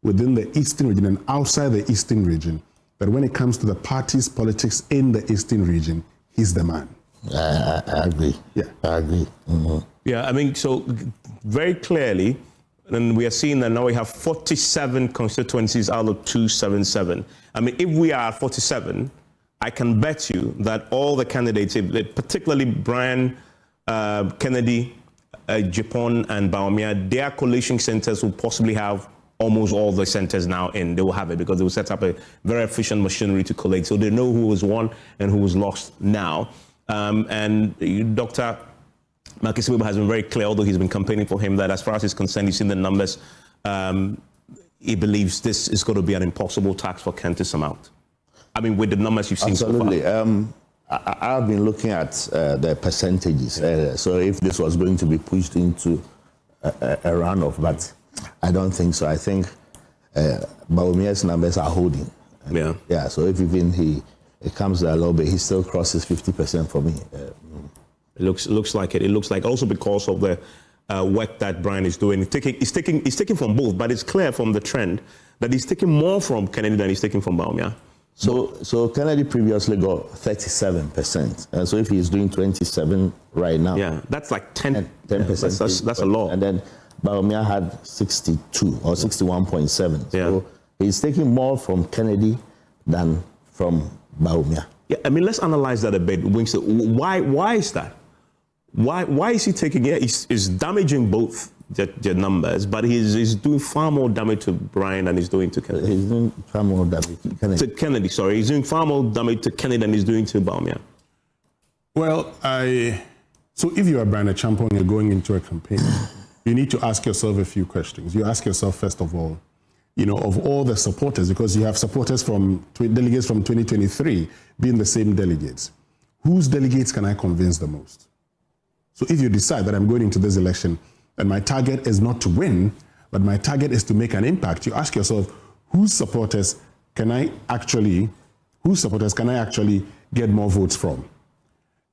within the Eastern region and outside the Eastern region that when it comes to the party's politics in the Eastern region, he's the man. I agree. Yeah, I agree. Yeah, I mean, so very clearly, and we are seeing that now we have 47 constituencies out of 277. I mean, if we are 47, I can bet you that all the candidates, particularly Bryan, Kennedy, Agyapong, and Bawumia, their coalition centers will possibly have almost all the centers now in. They will have it because they will set up a very efficient machinery to collate. So they know who was won and who was lost now. And Dr. Makisiweba has been very clear, although he's been campaigning for him, that as far as he's concerned, he's seen the numbers. He believes this is going to be an impossible task for Ken to surmount. I mean, with the numbers you've seen Absolutely. so far. I've been looking at the percentages. So if this was going to be pushed into a runoff, but I don't think so. I think Bawumia's numbers are holding. Yeah. Yeah. So if even it comes a little bit, he still crosses 50% for me. It looks like it. It looks like also because of the work that Bryan is doing. He's taking from both, but it's clear from the trend that he's taking more from Kennedy than he's taking from Bawumia. So Kennedy previously got 37%, and so if he's doing 27 right now, yeah, that's like 10%. That's a lot. And then Bawumia had 62 or 61.7. So he's taking more from Kennedy than from Bawumia. Yeah, I mean, let's analyze that a bit. Why is that? Why is he taking it? He's damaging both the numbers, but he's doing far more damage to Bryan than he's doing to Kennedy. He's doing far more damage to Kennedy. Sorry, he's doing far more damage to Kennedy than he's doing to Bawumia. Well, so if you are Bryan Acheampong and you're going into a campaign, you need to ask yourself a few questions. You ask yourself, first of all, you know, of all the supporters, because you have supporters from delegates from 2023 being the same delegates. Whose delegates can I convince the most? So if you decide that I'm going into this election and my target is not to win, but my target is to make an impact, you ask yourself, whose supporters can I actually get more votes from?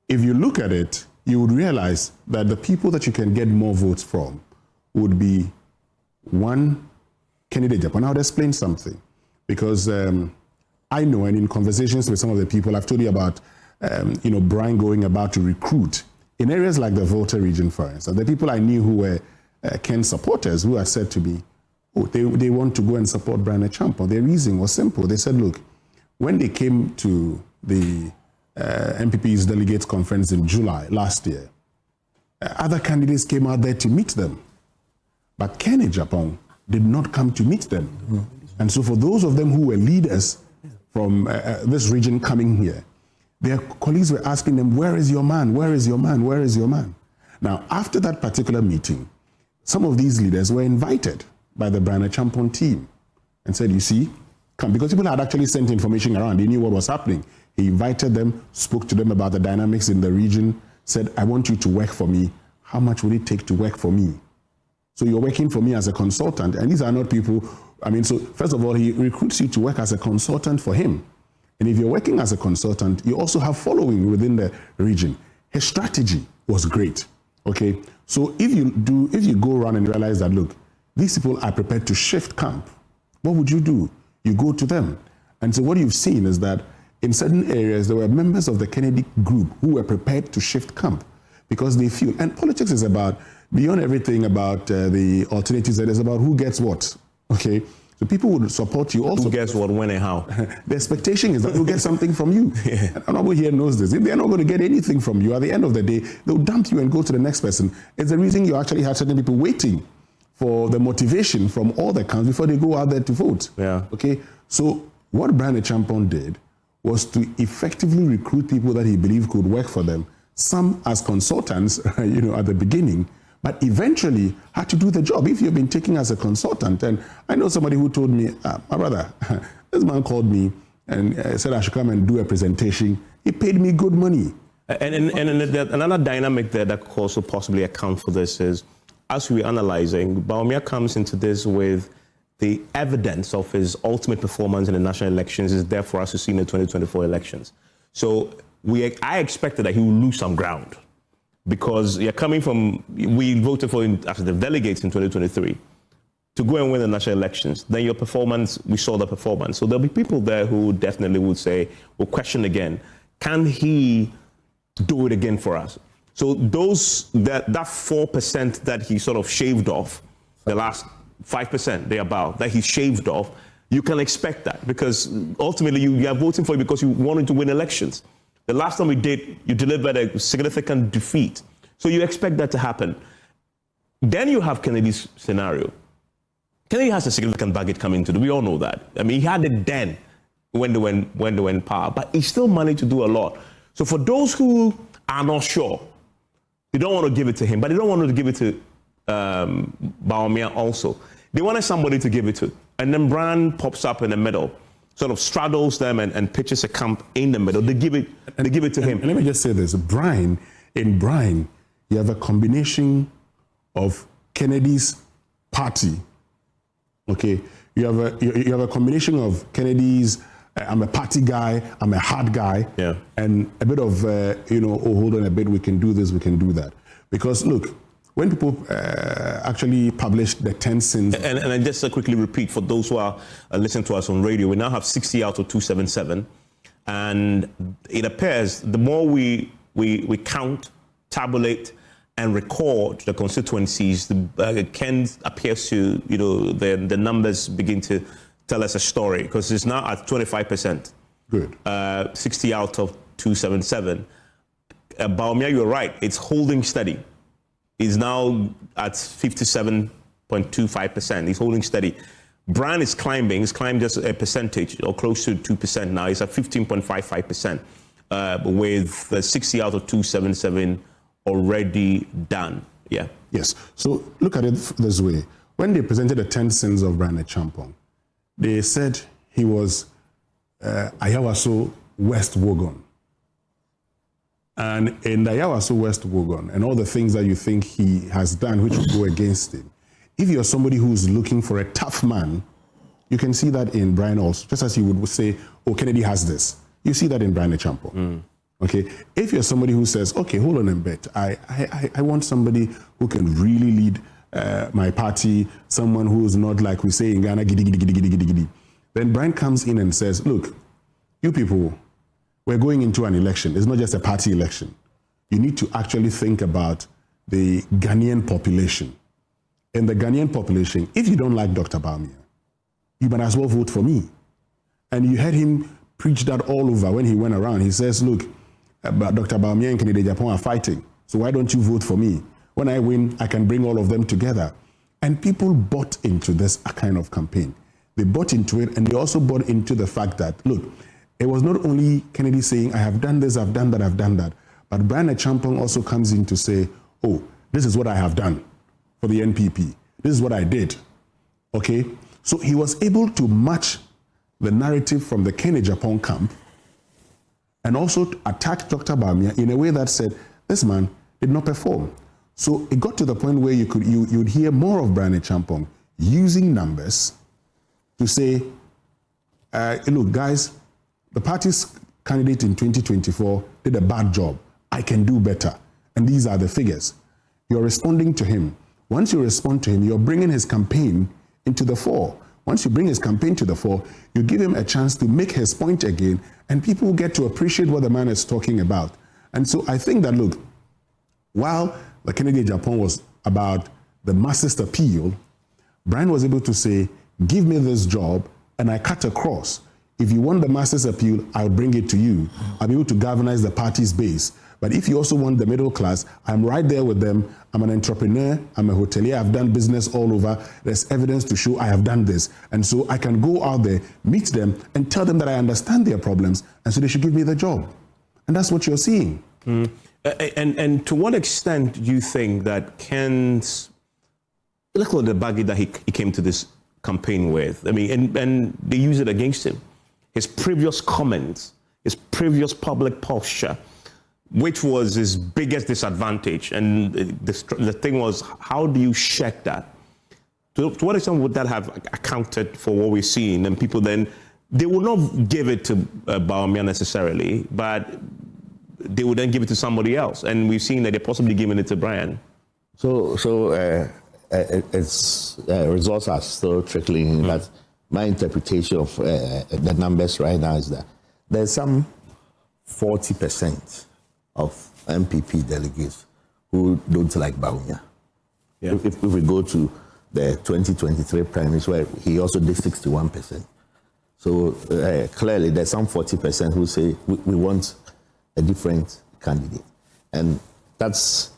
If you look at it, you would realize that the people that you can get more votes from would be one, Kennedy Agyapong. Now, I'll explain something, because I know, and in conversations with some of the people, I've told you about, Bryan going about to recruit in areas like the Volta region, for instance. The people I knew who were Ken supporters who had said to me, they want to go and support Bryan Acheampong. Their reason was simple. They said, look, when they came to the MPP's delegates conference in July last year, other candidates came out there to meet them. But Kennedy Agyapong did not come to meet them. And so for those of them who were leaders from this region coming here, their colleagues were asking them, where is your man? Where is your man? Where is your man? Now, after that particular meeting, some of these leaders were invited by the Bryan Acheampong team and said, you see, come, because people had actually sent information around. They knew what was happening. He invited them, spoke to them about the dynamics in the region, said, I want you to work for me. How much would it take to work for me? So you're working for me as a consultant. And these are not people, so first of all, he recruits you to work as a consultant for him. And if you're working as a consultant, you also have following within the region. His strategy was great. Okay, so if you go around and realize that, look, these people are prepared to shift camp, what would you do? You go to them. And so what you've seen is that in certain areas, there were members of the Kennedy group who were prepared to shift camp because they feel, and politics is about, beyond everything about the alternatives, it is about who gets what, okay? So people would support you also. Who gets what, when, and how? The expectation is that they'll get something from you. Yeah. And Honorable here knows this. If they're not going to get anything from you, at the end of the day, they'll dump you and go to the next person. It's the reason you actually have certain people waiting for the motivation from all the camps before they go out there to vote. Yeah. Okay. So what Bryan Acheampong did was to effectively recruit people that he believed could work for them. Some as consultants, you know, at the beginning, but eventually had to do the job. If you've been taken as a consultant, and I know somebody who told me, my brother, this man called me and said I should come and do a presentation. He paid me good money. And another dynamic there that could also possibly account for this is, as we're analyzing, Bawumia comes into this with the evidence of his ultimate performance in the national elections is there for us to see in the 2024 elections. So I expected that he would lose some ground, because you're coming from, we voted for him as the delegates in 2023 to go and win the national elections. Then your performance, we saw the performance. So there'll be people there who definitely would say, will question again, can he do it again for us? So that 4% that he sort of shaved off, the last 5% thereabout, that he shaved off, you can expect that, because ultimately you are voting for it because you wanted to win elections. The last time we did, you delivered a significant defeat. So you expect that to happen. Then you have Kennedy's scenario. Kennedy has a significant baggage coming into it. We all know that. I mean, he had it then when they were in power, but he still managed to do a lot. So for those who are not sure, they don't want to give it to him, but they don't want to give it to Bawumia also. They wanted somebody to give it to. And then Bryan pops up in the middle, sort of straddles them and pitches a camp in the middle. They give it to him. And let me just say this, in Bryan, you have a combination of Kennedy's party, okay? You have a combination of Kennedy's, I'm a party guy, I'm a hard guy, yeah, and a bit of, oh, hold on a bit, we can do this, we can do that. Because look, when people actually published the 10 sins... And I just quickly repeat, for those who are listening to us on radio, we now have 60 out of 277. And it appears the more we count, tabulate, and record the constituencies, Ken appears to, the numbers begin to tell us a story, because it's now at 25%. Good. 60 out of 277. Bawumia, you're right, it's holding steady. He's now at 57.25%. He's holding steady. Bryan is climbing. He's climbed just a percentage, or close to 2% now. He's at 15.55%, with 60 out of 277 already done. Yeah. Yes. So look at it this way. When they presented the 10 sins of Bryan Acheampong, they said he was Ayawaso West Wogon. And in the Ayawaso West Wogon, and all the things that you think he has done which will go against him, if you're somebody who's looking for a tough man, you can see that in Bryan also. Just as you would say, oh, Kennedy has this. You see that in Bryan Acheampong. Okay? If you're somebody who says, okay, hold on a bit, I want somebody who can really lead my party, someone who's not like we say in Ghana, giddy, giddy, giddy, giddy, giddy, giddy. Then Bryan comes in and says, look, you people, we're going into an election. It's not just a party election. You need to actually think about the Ghanaian population. In the Ghanaian population, if you don't like Dr. Bawumia, you might as well vote for me. And you heard him preach that all over when he went around. He says, look, Dr. Bawumia and Kennedy Agyapong are fighting. So why don't you vote for me? When I win, I can bring all of them together. And people bought into this kind of campaign. They bought into it, and they also bought into the fact that, look, it was not only Kennedy saying, I have done this, I've done that, I've done that. But Bryan Acheampong also comes in to say, oh, this is what I have done for the NPP. This is what I did. Okay? So he was able to match the narrative from the Kennedy Agyapong camp and also attack Dr. Bawumia in a way that said, this man did not perform. So it got to the point where you'd hear more of Bryan Acheampong using numbers to say, look, guys, the party's candidate in 2024 did a bad job. I can do better. And these are the figures. you're responding to him. Once you respond to him, you're bringing his campaign into the fore. Once you bring his campaign to the fore, you give him a chance to make his point again, and people get to appreciate what the man is talking about. And so I think that, look, while the Kennedy Agyapong was about the masses' appeal, Bryan was able to say, give me this job, and I cut across. If you want the masses' appeal, I'll bring it to you. I'll be able to galvanize the party's base. But if you also want the middle class, I'm right there with them. I'm an entrepreneur. I'm a hotelier. I've done business all over. There's evidence to show I have done this. And so I can go out there, meet them, and tell them that I understand their problems, and so they should give me the job. And that's what you're seeing. And to what extent do you think that Ken's, look at the baggage that he came to this campaign with? I mean, and they use it against him. His previous comments, his previous public posture, which was his biggest disadvantage. And the thing was, how do you check that? To what extent would that have accounted for what we're seeing? And people then, they will not give it to Bawumia necessarily, but they would then give it to somebody else. And we've seen that they're possibly giving it to Bryan. So its results are still trickling. But my interpretation of the numbers right now is that there's some 40% of MPP delegates who don't like Bawumia. Yeah. If we go to the 2023 primaries, where he also did 61%. So clearly there's some 40% who say we want a different candidate. And that's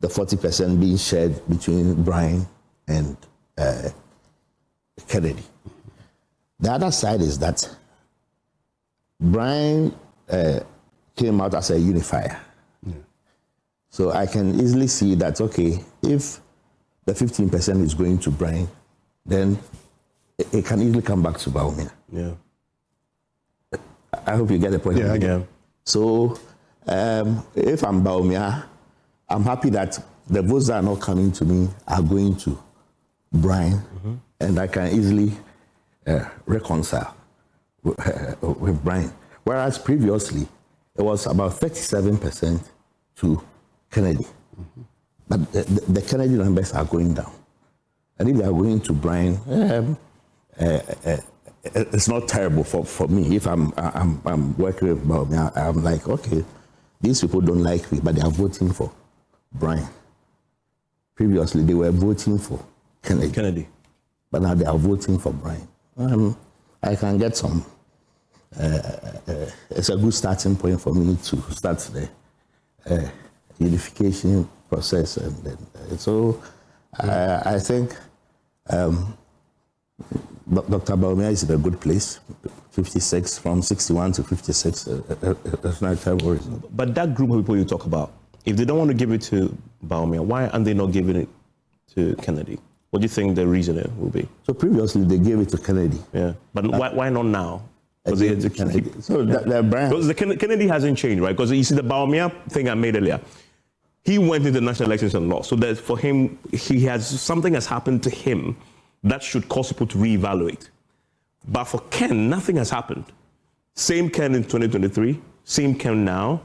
the 40% being shared between Bryan and Kennedy. The other side is that Bryan came out as a unifier. Yeah. So I can easily see that, okay, if the 15% is going to Bryan, then it can easily come back to Bawumia. Yeah. I hope you get the point. Yeah. So if I'm Bawumia, I'm happy that the votes that are not coming to me are going to Bryan, and I can easily reconcile with Bryan. Whereas previously, it was about 37% to Kennedy. But the Kennedy numbers are going down. And if they are going to Bryan, it's not terrible for me. If I'm working with Bawumia, I'm like, okay, these people don't like me, but they are voting for Bryan. Previously, they were voting for Kennedy. But now they are voting for Bryan. I can get some. It's a good starting point for me to start the unification process. And then, so I think Dr. Bawumia is in a good place. 56 from 61 to 56. That's not a terrible result. But that group of people you talk about, if they don't want to give it to Bawumia, why aren't they not giving it to Kennedy? What do you think the reason will be? So previously they gave it to Kennedy. Yeah, but why not now? Because the Kennedy hasn't changed, right? Because you see the Bawumia thing I made earlier. He went into national elections and lost. So that for him, something has happened to him that should cause people to reevaluate. But for Ken, nothing has happened. Same Ken in 2023, same Ken now.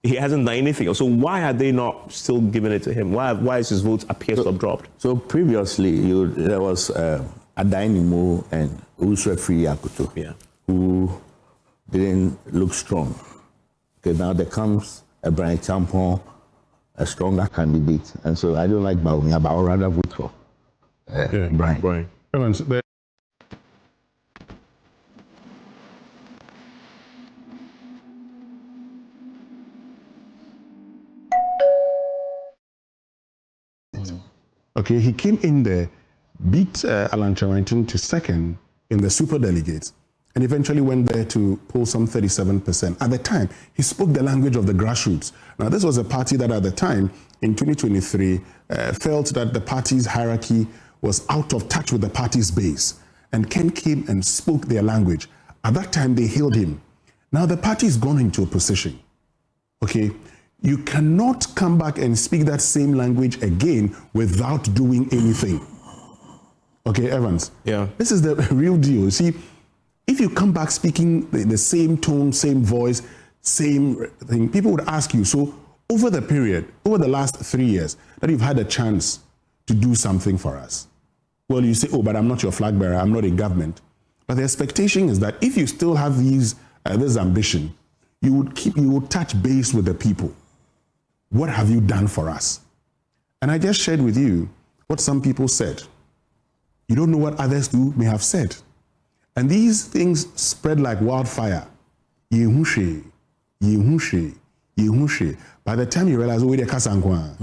He hasn't done anything. So why are they not still giving it to him? Why is his votes appear to have dropped? So previously, there was Adentan and Usrefri Akoto, who didn't look strong. Okay, now there comes a Bryan Acheampong, a stronger candidate. And so I don't like Bawumia, but I would rather vote for Bryan. Evans, okay, he came in there, beat Alan Charrington to second in the superdelegates, and eventually went there to pull some 37%. At the time, he spoke the language of the grassroots. Now, this was a party that at the time, in 2023, felt that the party's hierarchy was out of touch with the party's base. And Ken came and spoke their language. At that time, they hailed him. Now, the party's gone into opposition, okay? You cannot come back and speak that same language again without doing anything. Okay, Evans? Yeah. This is the real deal. You see, if you come back speaking the same tone, same voice, same thing, people would ask you, so over the period, over the last 3 years, that you've had a chance to do something for us. Well, you say, oh, but I'm not your flag bearer, I'm not a government. But the expectation is that if you still have this ambition, you would touch base with the people. What have you done for us? And I just shared with you what some people said. You don't know what others may have said. And these things spread like wildfire. Yehushe, Yehushe, Yehushe. By the time you realize, oh, Kasankwa,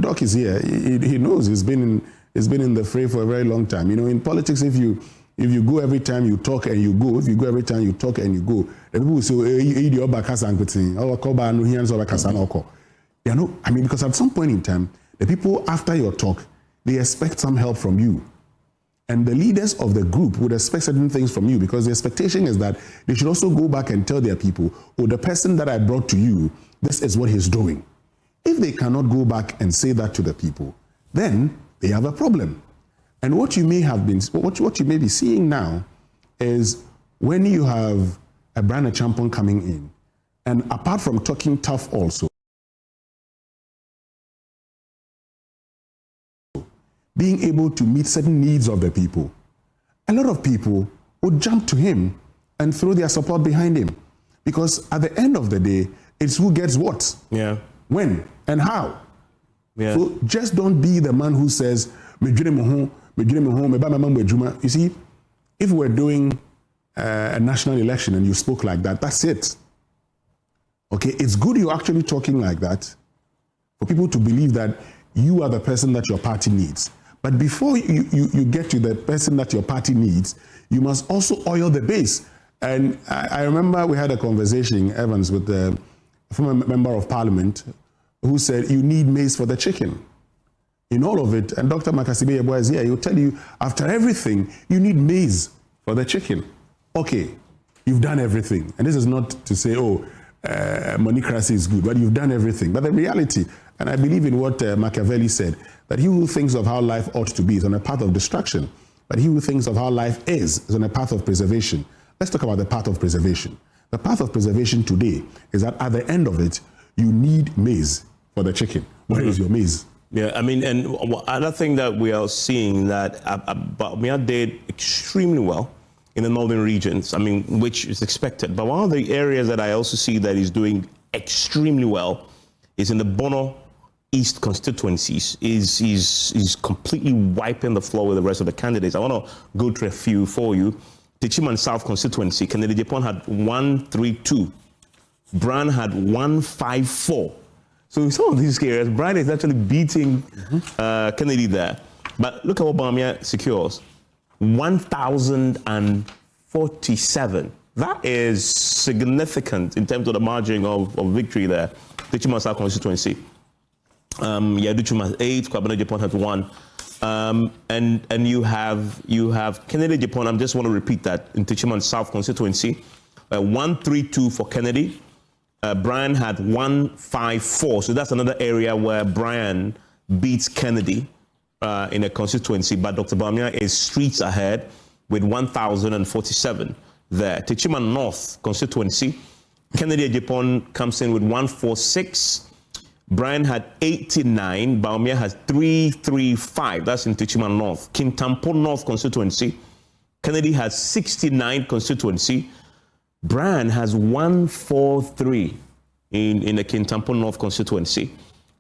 Doc is here. He knows. He's been in the fray for a very long time. You know, in politics, if you go every time you talk and you go, if you go every time you talk and you go, the people will say, I mean, because at some point in time, the people after your talk, they expect some help from you. And the leaders of the group would expect certain things from you because the expectation is that they should also go back and tell their people, oh, the person that I brought to you, this is what he's doing. If they cannot go back and say that to the people, then they have a problem. And what you may be seeing now is when you have a Bryan Acheampong coming in, and apart from talking tough also, being able to meet certain needs of the people, a lot of people would jump to him and throw their support behind him. Because at the end of the day, it's who gets what, when, and how. So just don't be the man who says, you see, if we're doing a national election and you spoke like that, that's it. Okay, it's good you're actually talking like that for people to believe that you are the person that your party needs. But before you get to the person that your party needs, you must also oil the base. And I remember we had a conversation, Evans, with the former member of parliament who said, you need maize for the chicken. In all of it, and Dr. Makasibe Yeboah is here, he'll tell you, after everything, you need maize for the chicken. Okay, you've done everything. And this is not to say, oh, monocracy is good, but you've done everything. But the reality, and I believe in what Machiavelli said, that he who thinks of how life ought to be is on a path of destruction, but he who thinks of how life is on a path of preservation. Let's talk about the path of preservation. The path of preservation today is that at the end of it, you need maize for the chicken. Where is your maize? Yeah, I mean, and another thing that we are seeing that Bawumia did extremely well in the northern regions, I mean, which is expected. But one of the areas that I also see that he's doing extremely well is in the Bono East constituencies. Is completely wiping the floor with the rest of the candidates. I want to go through a few for you. Techiman South constituency, Kennedy Agyapong had 132. Bryan had 154. So in some of these areas, Bryan is actually beating Kennedy there. But look at what Bawumia secures. 1,047. That is significant in terms of the margin of victory there. Techiman South constituency. Aduchum has 8, Kwabena Agyapong has 1. And you have Kennedy Agyapong, I just want to repeat that, in Techiman South constituency. 132 for Kennedy. Bryan had 154. So that's another area where Bryan beats Kennedy in a constituency. But Dr. Bawumia is streets ahead with 1,047 there. Techiman North constituency, Kennedy Agyapong comes in with 146. Bryan had 89. Bawumia has 335. That's in Techiman North. Kintampo North constituency, Kennedy has 69 constituency. Bryan has 143 in the Kintampo North constituency.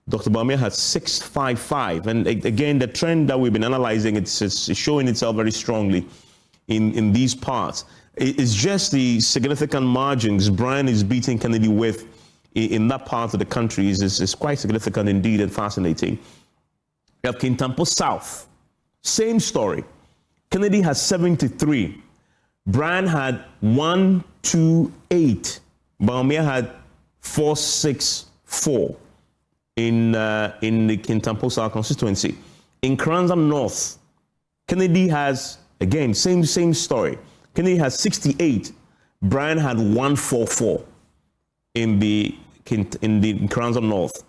Dr. Bawumia has 655. And again, the trend that we've been analyzing, it's showing itself very strongly in these parts. It's just the significant margins Bryan is beating Kennedy with in that part of the country is quite significant indeed and fascinating. We have Kintampo South. Same story. Kennedy has 73. Bryan had 128. Bawumia had 464 in the Kintampo South constituency. In Kranzam North, Kennedy has, again, same story. Kennedy has 68. Bryan had 144 in the Kranzam North.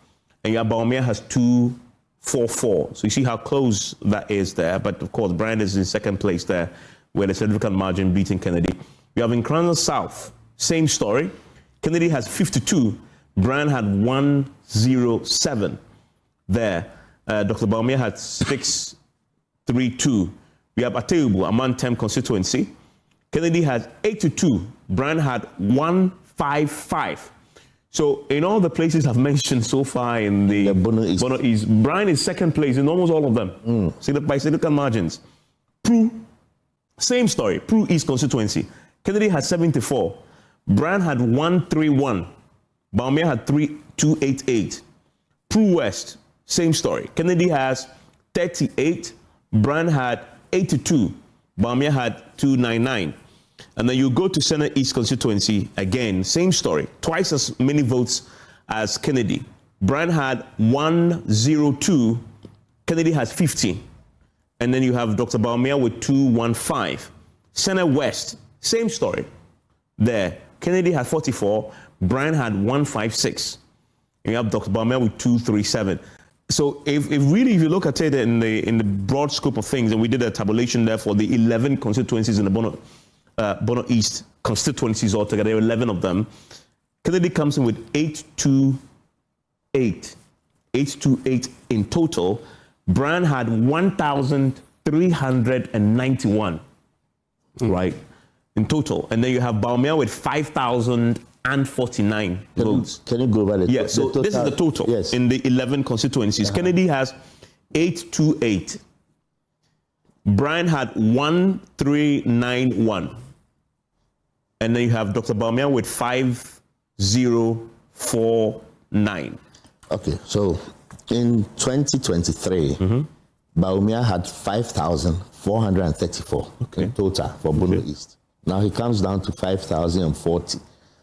And Bawumia has 244. So you see how close that is there. But of course, Bryan is in second place there, with a significant margin beating Kennedy. We have in Kranzam South, same story. Kennedy has 52. Bryan had 107 there. Dr. Bawumia had 632. We have Ateugbu, Amantem constituency. Kennedy had 82. Bryan had 155. So in all the places I've mentioned so far in the Bono East, Bryan is second place in almost all of them. By significant margins. Pru, same story. Pru East constituency. Kennedy had 74. Bryan had 131. Bawumia had 288. Pru West, same story. Kennedy has 38. Bryan had 82. Bawumia had 299. And then you go to Senate East constituency, again, same story. Twice as many votes as Kennedy. Bryan had 102. Kennedy has 50. And then you have Dr. Bawumia with 215. Senate West, same story there. Kennedy had 44. Bryan had 156. And you have Dr. Bawumia with 237. So if you look at it in the broad scope of things, and we did a tabulation there for the 11 constituencies in the Bono East constituencies altogether, 11 of them, Kennedy comes in with 828. 828 in total. Bryan had 1,391, right, in total. And then you have Bawumia with 5,049 votes. Can you go over the Yeah, so this is the total in the 11 constituencies. Kennedy has 828. Bryan had 1,391. And then you have Dr. Bawumia with 5,049. Okay, so in 2023, Bawumia had 5,434 in total for Bono East. Now he comes down to 5,040,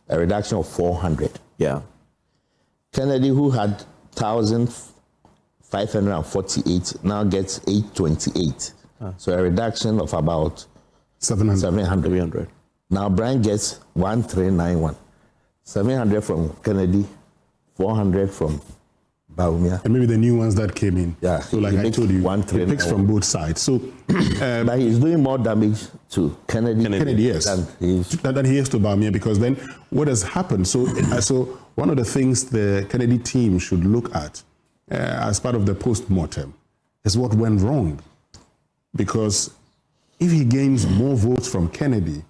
a reduction of 400. Yeah. Kennedy, who had 1,548, now gets 828. So a reduction of about 700. Now Bryan gets 1,391. 700 from Kennedy, 400 from Bawumia. And maybe the new ones that came in. Yeah. So like I told you, he picks from both sides. So but he's doing more damage to Kennedy yes, than he is to Bawumia, because then what has happened? So one of the things the Kennedy team should look at as part of the post-mortem is what went wrong. Because if he gains more votes from Kennedy,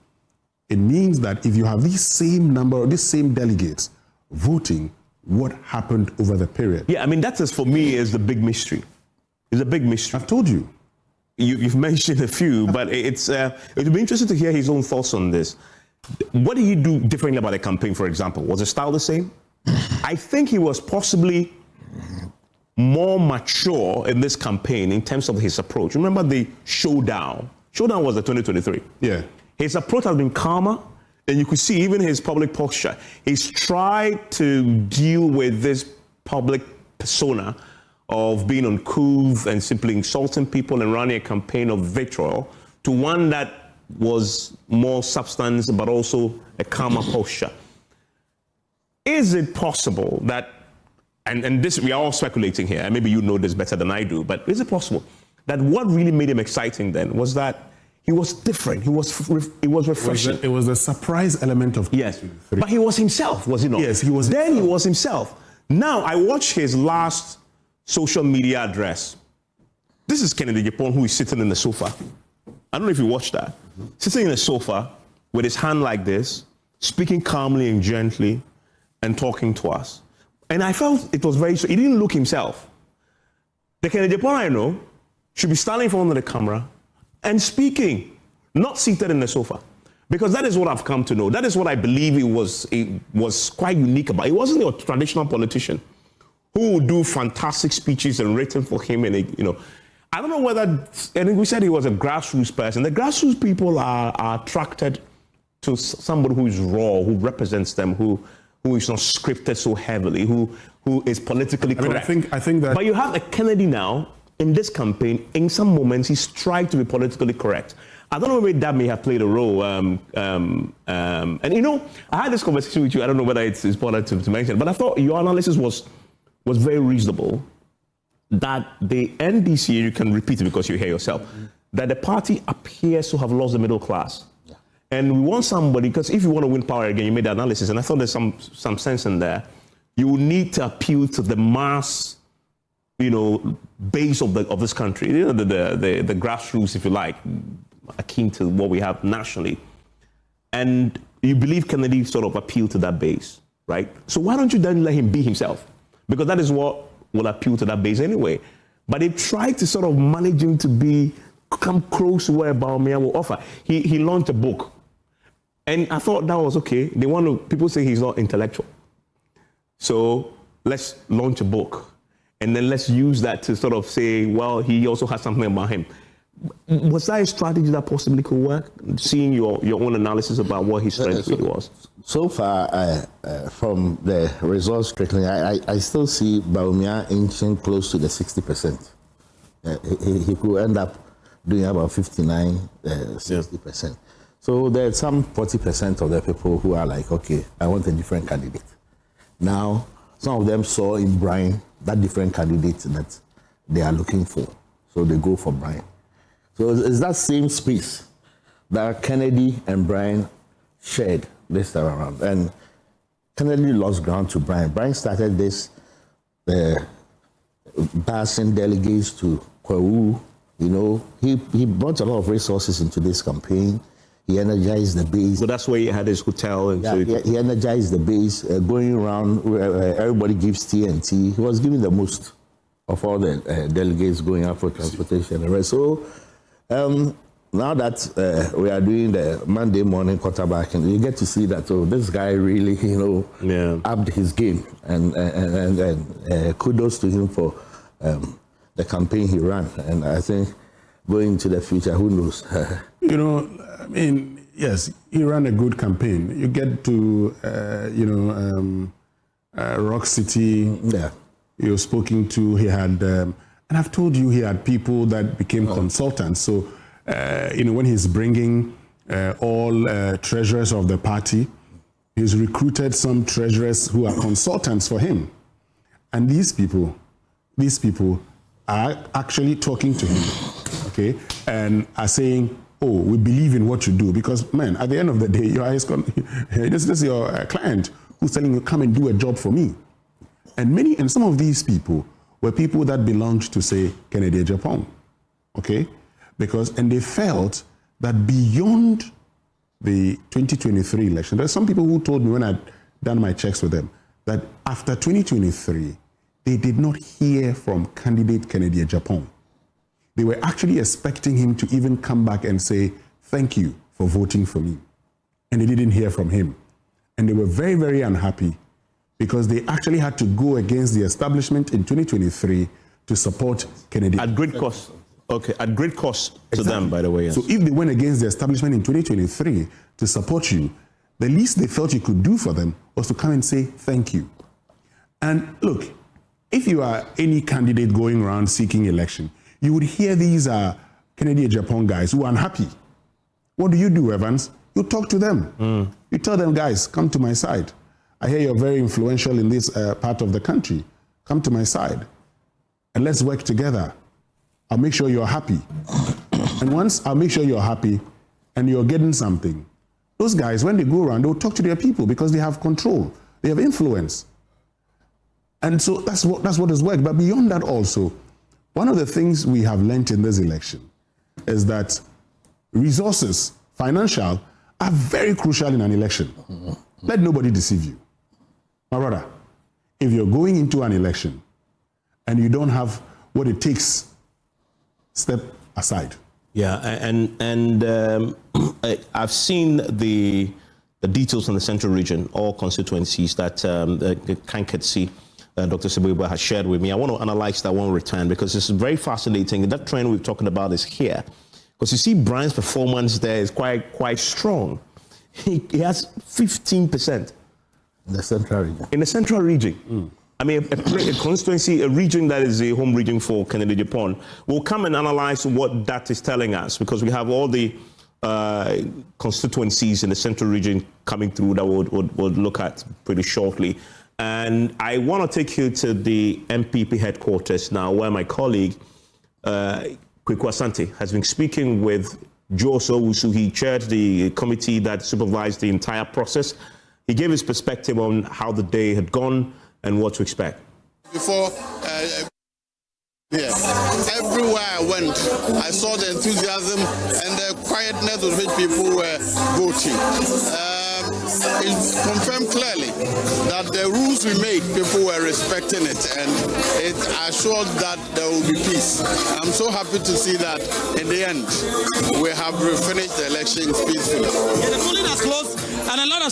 it means that if you have this same number or these same delegates voting, what happened over the period? Yeah, I mean, that is, for me, is the big mystery. It's a big mystery. I've told you. You've mentioned a few, but it would be interesting to hear his own thoughts on this. What did he do differently about the campaign, for example? Was his style the same? I think he was possibly more mature in this campaign in terms of his approach. Remember the showdown? Showdown was the 2023. Yeah. His approach has been calmer, and you could see even his public posture. He's tried to deal with this public persona of being uncouth and simply insulting people and running a campaign of vitriol to one that was more substance, but also a calmer posture. Is it possible that, and this, we are all speculating here, and maybe you know this better than I do, but is it possible that what really made him exciting then was that he was different. It was refreshing. It was a surprise element of but he was himself, was he not? Yes, he was. Then he was himself. Now I watched his last social media address. This is Kennedy Agyapong, who is sitting in the sofa. I don't know if you watched that. Sitting in the sofa with his hand like this, speaking calmly and gently, and talking to us. And I felt it was he didn't look himself. The Kennedy Agyapong I know should be standing in front of the camera and speaking, not seated in the sofa. Because that is what I've come to know. That is what I believe it was quite unique about. He wasn't a traditional politician who would do fantastic speeches and written for him. And, I don't know whether, and we said he was a grassroots person. The grassroots people are attracted to somebody who is raw, who represents them, who is not scripted so heavily, who is politically correct. I think that. But you have a Kennedy now, in this campaign, in some moments, he's tried to be politically correct. I don't know whether that may have played a role. And I had this conversation with you. I don't know whether it's important to mention, but I thought your analysis was very reasonable. That the NDC, you can repeat it because you hear yourself, that the party appears to have lost the middle class. Yeah. And we want somebody, because if you want to win power again, you made the analysis, and I thought there's some sense in there. you need to appeal to the mass, base of this country, the grassroots, if you like, akin to what we have nationally. And you believe Kennedy sort of appealed to that base, right? So why don't you then let him be himself? Because that is what will appeal to that base anyway. But they tried to sort of manage him to come close to where Bawumia will offer. He launched a book. And I thought that was okay. People say he's not intellectual. So let's launch a book. And then let's use that to sort of say, well, he also has something about him. Was that a strategy that possibly could work? Seeing your own analysis about what his strength really was? So far, from the results strictly, I still see Bawumia inching close to the 60%. He could end up doing about 59, 60%. So there's some 40% of the people who are like, okay, I want a different candidate. Now, some of them saw in Bryan that different candidate that they are looking for. So they go for Bryan. So it's that same space that Kennedy and Bryan shared this time around. And Kennedy lost ground to Bryan. Bryan started this passing delegates to Kwawu. He brought a lot of resources into this campaign. He energized the base. So that's where he had his hotel. And he energized the base, going around where everybody gives TNT. He was giving the most of all the delegates going out for transportation and the rest. So now that we are doing the Monday morning quarterback, and you get to see that, this guy really, upped his game. And kudos to him for the campaign he ran. And I think going into the future, who knows? Yes, he ran a good campaign. You get to, Rock City. Yeah. You're spoken to. He had, and I've told you, he had people that became consultants. So, when he's bringing all treasurers of the party, he's recruited some treasurers who are consultants for him. And these people are actually talking to him, okay, and are saying, oh, we believe in what you do. Because, man, at the end of the day, this is your client who's telling you, come and do a job for me. And some of these people were people that belonged to, say, Kennedy Agyapong, okay? And they felt that beyond the 2023 election, there's some people who told me when I'd done my checks with them that after 2023, they did not hear from candidate Kennedy Agyapong. They were actually expecting him to even come back and say, thank you for voting for me. And they didn't hear from him. And they were very, very unhappy because they actually had to go against the establishment in 2023 to support Kennedy. At great cost. Okay, at great cost to them, by the way. Yes. So if they went against the establishment in 2023 to support you, the least they felt you could do for them was to come and say thank you. And look, if you are any candidate going around seeking election, you would hear these Kennedy Agyapong guys who are unhappy. What do, Evans? You talk to them. You tell them, guys, come to my side. I hear you're very influential in this part of the country. Come to my side and let's work together. I'll make sure you're happy. And once I'll make sure you're happy and you're getting something, those guys, when they go around, they'll talk to their people because they have control. They have influence. And so that's what has worked. But beyond that also, one of the things we have learned in this election is that resources, financial, are very crucial in an election. Let nobody deceive you. My brother, if you're going into an election and you don't have what it takes, step aside. Yeah, and I've seen the details on the central region, all constituencies that the Kankertsi, Dr. Sebuyeba has shared with me. I want to analyze that one return because it's very fascinating. That trend we're talking about is here. Because you see Bryan's performance there is quite strong. He has 15%. In the central region. In the central region. I mean, a constituency, a region that is a home region for Kennedy Agyapong. We'll come and analyze what that is telling us because we have all the constituencies in the central region coming through that we'll look at pretty shortly. And I want to take you to the MPP headquarters now, where my colleague, Kweku Asante, has been speaking with Joe Sowusu. He chaired the committee that supervised the entire process. He gave his perspective on how the day had gone and what to expect. Before everywhere I went, I saw the enthusiasm and the quietness with which people were voting. It confirmed clearly that the rules we made, people were respecting it, and it assured that there will be peace. I'm so happy to see that in the end, we have finished the elections peacefully. The polling has closed, and a lot of